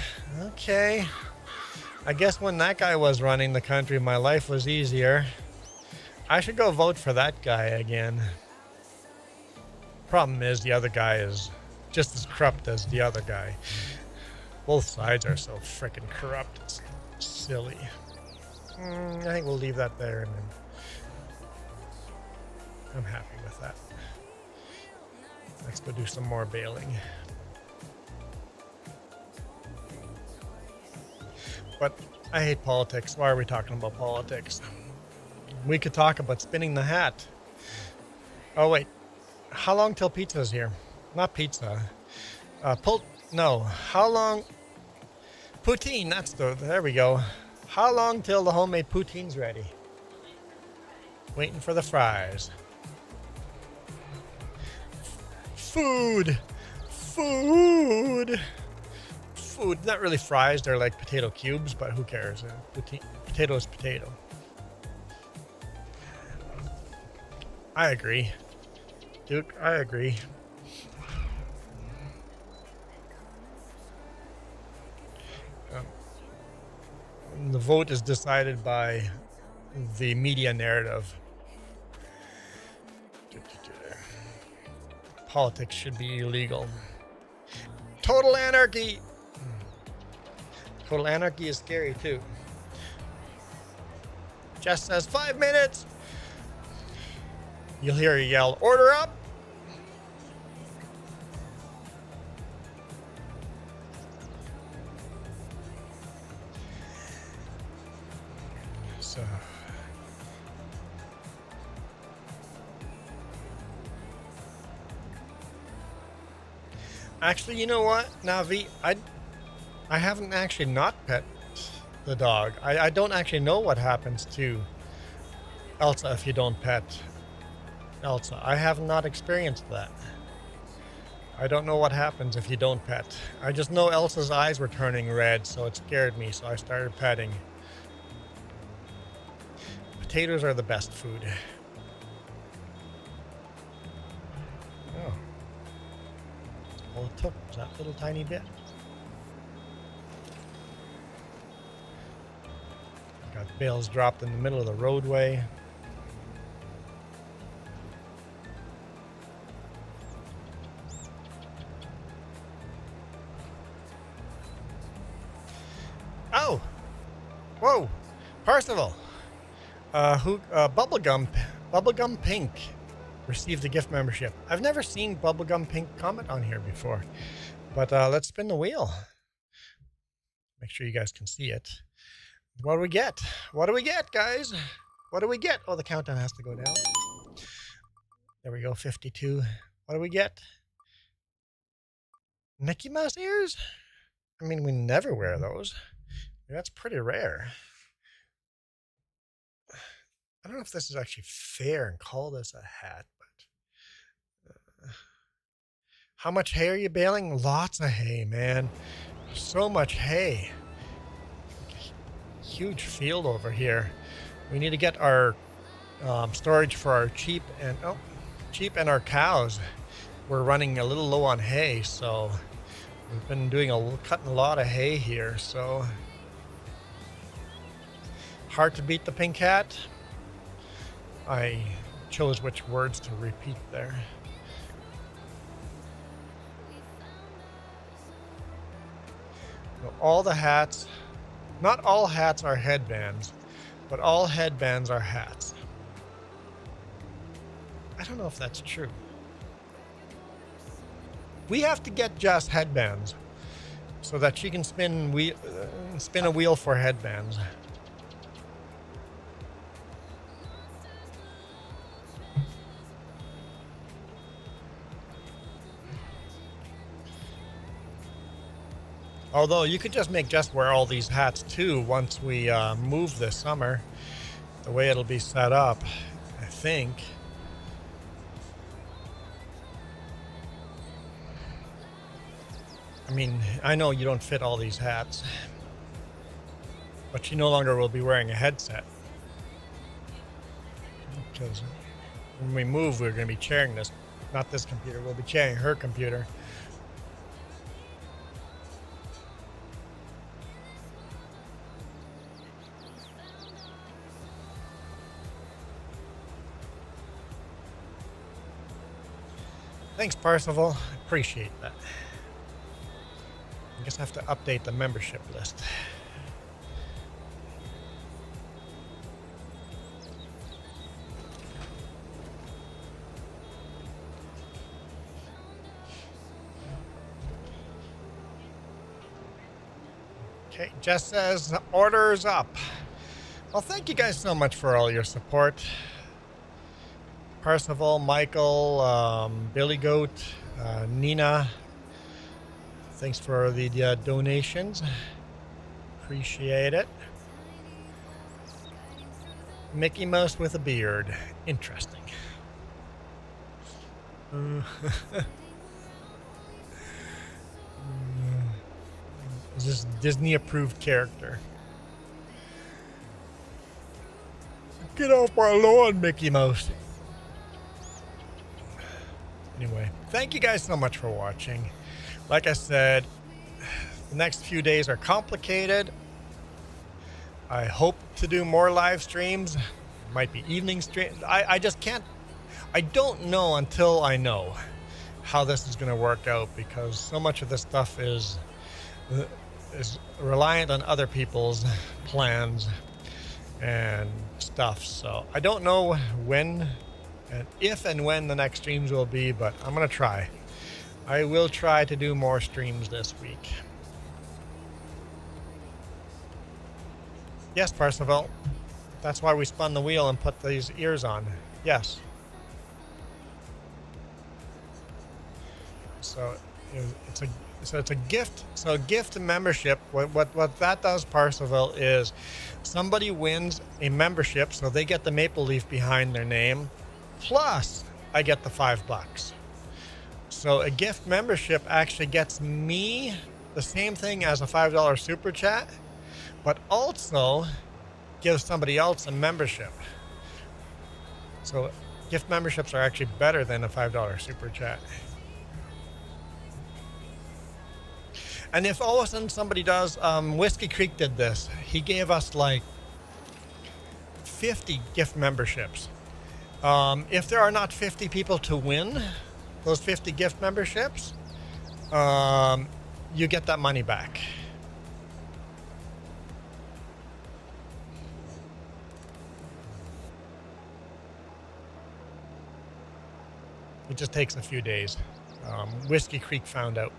Okay, I guess when that guy was running the country, my life was easier. I should go vote for that guy again. Problem is, the other guy is just as corrupt as the other guy. Both sides are so freaking corrupt. It's silly. I think we'll leave that there, and then I'm happy with that. Let's go do some more bailing. But I hate politics. Why are we talking about politics? We could talk about spinning the hat. Oh wait, how long till pizza's here? Not pizza. No, how long? Poutine. There we go. How long till the homemade poutine's ready? Waiting for the fries. Food. Not really fries. They're like potato cubes, but who cares? Potato is potato. I agree. Duke, I agree. The vote is decided by the media narrative. Politics should be illegal. Total anarchy! Total anarchy is scary too. Jess says 5 minutes! You'll hear her yell, order up! So... Actually, you know what, Navi? I haven't actually not pet the dog. I don't actually know what happens to Elsa if you don't pet Elsa. I have not experienced that. I don't know what happens if you don't pet. I just know Elsa's eyes were turning red, so it scared me, so I started petting. Potatoes are the best food. Oh. All it took was that little tiny bit. Got That bale's dropped in the middle of the roadway. Oh! Whoa! Percival! Bubblegum Pink received a gift membership. I've never seen Bubblegum Pink comment on here before. But let's spin the wheel. Make sure you guys can see it. What do we get? What do we get, guys? What do we get? Oh, the countdown has to go down. There we go, 52. What do we get? Mickey Mouse ears? I mean, we never wear those. That's pretty rare. I don't know if this is actually fair and call this a hat, but how much hay are you baling? Lots of hay, man. So much hay. Huge field over here. We need to get our storage for our sheep and our cows. We're running a little low on hay, so we've been cutting a lot of hay here. So hard to beat the pink hat. I chose which words to repeat there. All the hats, not all hats are headbands, but all headbands are hats. I don't know if that's true. We have to get Jess headbands so that she can spin a wheel for headbands. Although you could just make Jess wear all these hats too once we move this summer. The way it'll be set up, I think. I mean, I know you don't fit all these hats, but she no longer will be wearing a headset. Because when we move, we're going to be sharing this, not this computer, we'll be sharing her computer. Thanks, Parsival. Appreciate that. I guess I have to update the membership list. Okay, Jess says orders up. Well, thank you guys so much for all your support. Percival, Michael, Billy Goat, Nina. Thanks for the donations. Appreciate it. Mickey Mouse with a beard. Interesting. Is this Disney approved character? Get off our lawn, Mickey Mouse. Anyway, thank you guys so much for watching. Like I said, the next few days are complicated. I hope to do more live streams. Might be evening streams. I just can't. I don't know until I know how this is going to work out, because so much of this stuff is reliant on other people's plans and stuff. So I don't know when and if and when the next streams will be, but I'm going to try. I will try to do more streams this week. Yes, Percival. That's why we spun the wheel and put these ears on. Yes. So it's a gift. So a gift membership. What that does, Percival, is somebody wins a membership, so they get the maple leaf behind their name. Plus, I get the $5. So a gift membership actually gets me the same thing as a $5 super chat, but also gives somebody else a membership. So gift memberships are actually better than a $5 super chat. And if all of a sudden somebody does, Whiskey Creek did this. He gave us like 50 gift memberships. If there are not 50 people to win those 50 gift memberships, you get that money back. It just takes a few days. Whiskey Creek found out.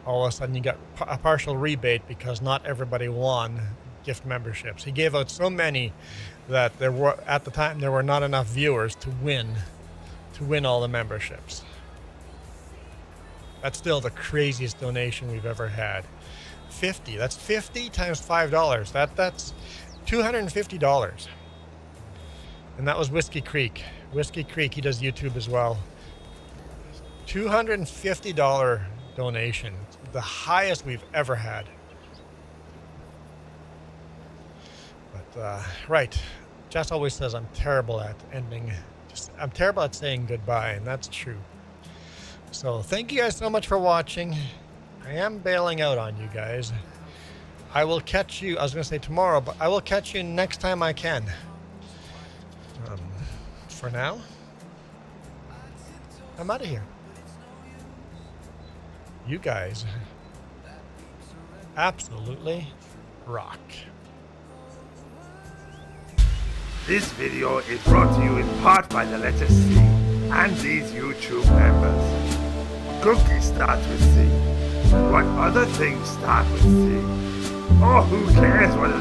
All of a sudden you got a partial rebate because not everybody won gift memberships. He gave out so many that there were, at the time, there were not enough viewers to win all the memberships. That's still the craziest donation we've ever had. 50, that's 50 times $5. That's $250. And that was Whiskey Creek. Whiskey Creek, he does YouTube as well. $250 donation, the highest we've ever had. But right, Jess always says I'm terrible at ending. I'm terrible at saying goodbye, and that's true. So thank you guys so much for watching. I am bailing out on you guys. I will catch you, I was going to say tomorrow, but I will catch you next time I can. For now, I'm out of here. You guys absolutely rock. This video is brought to you in part by the letter C and these YouTube members. Cookies start with C. What other things start with C? Oh, who cares what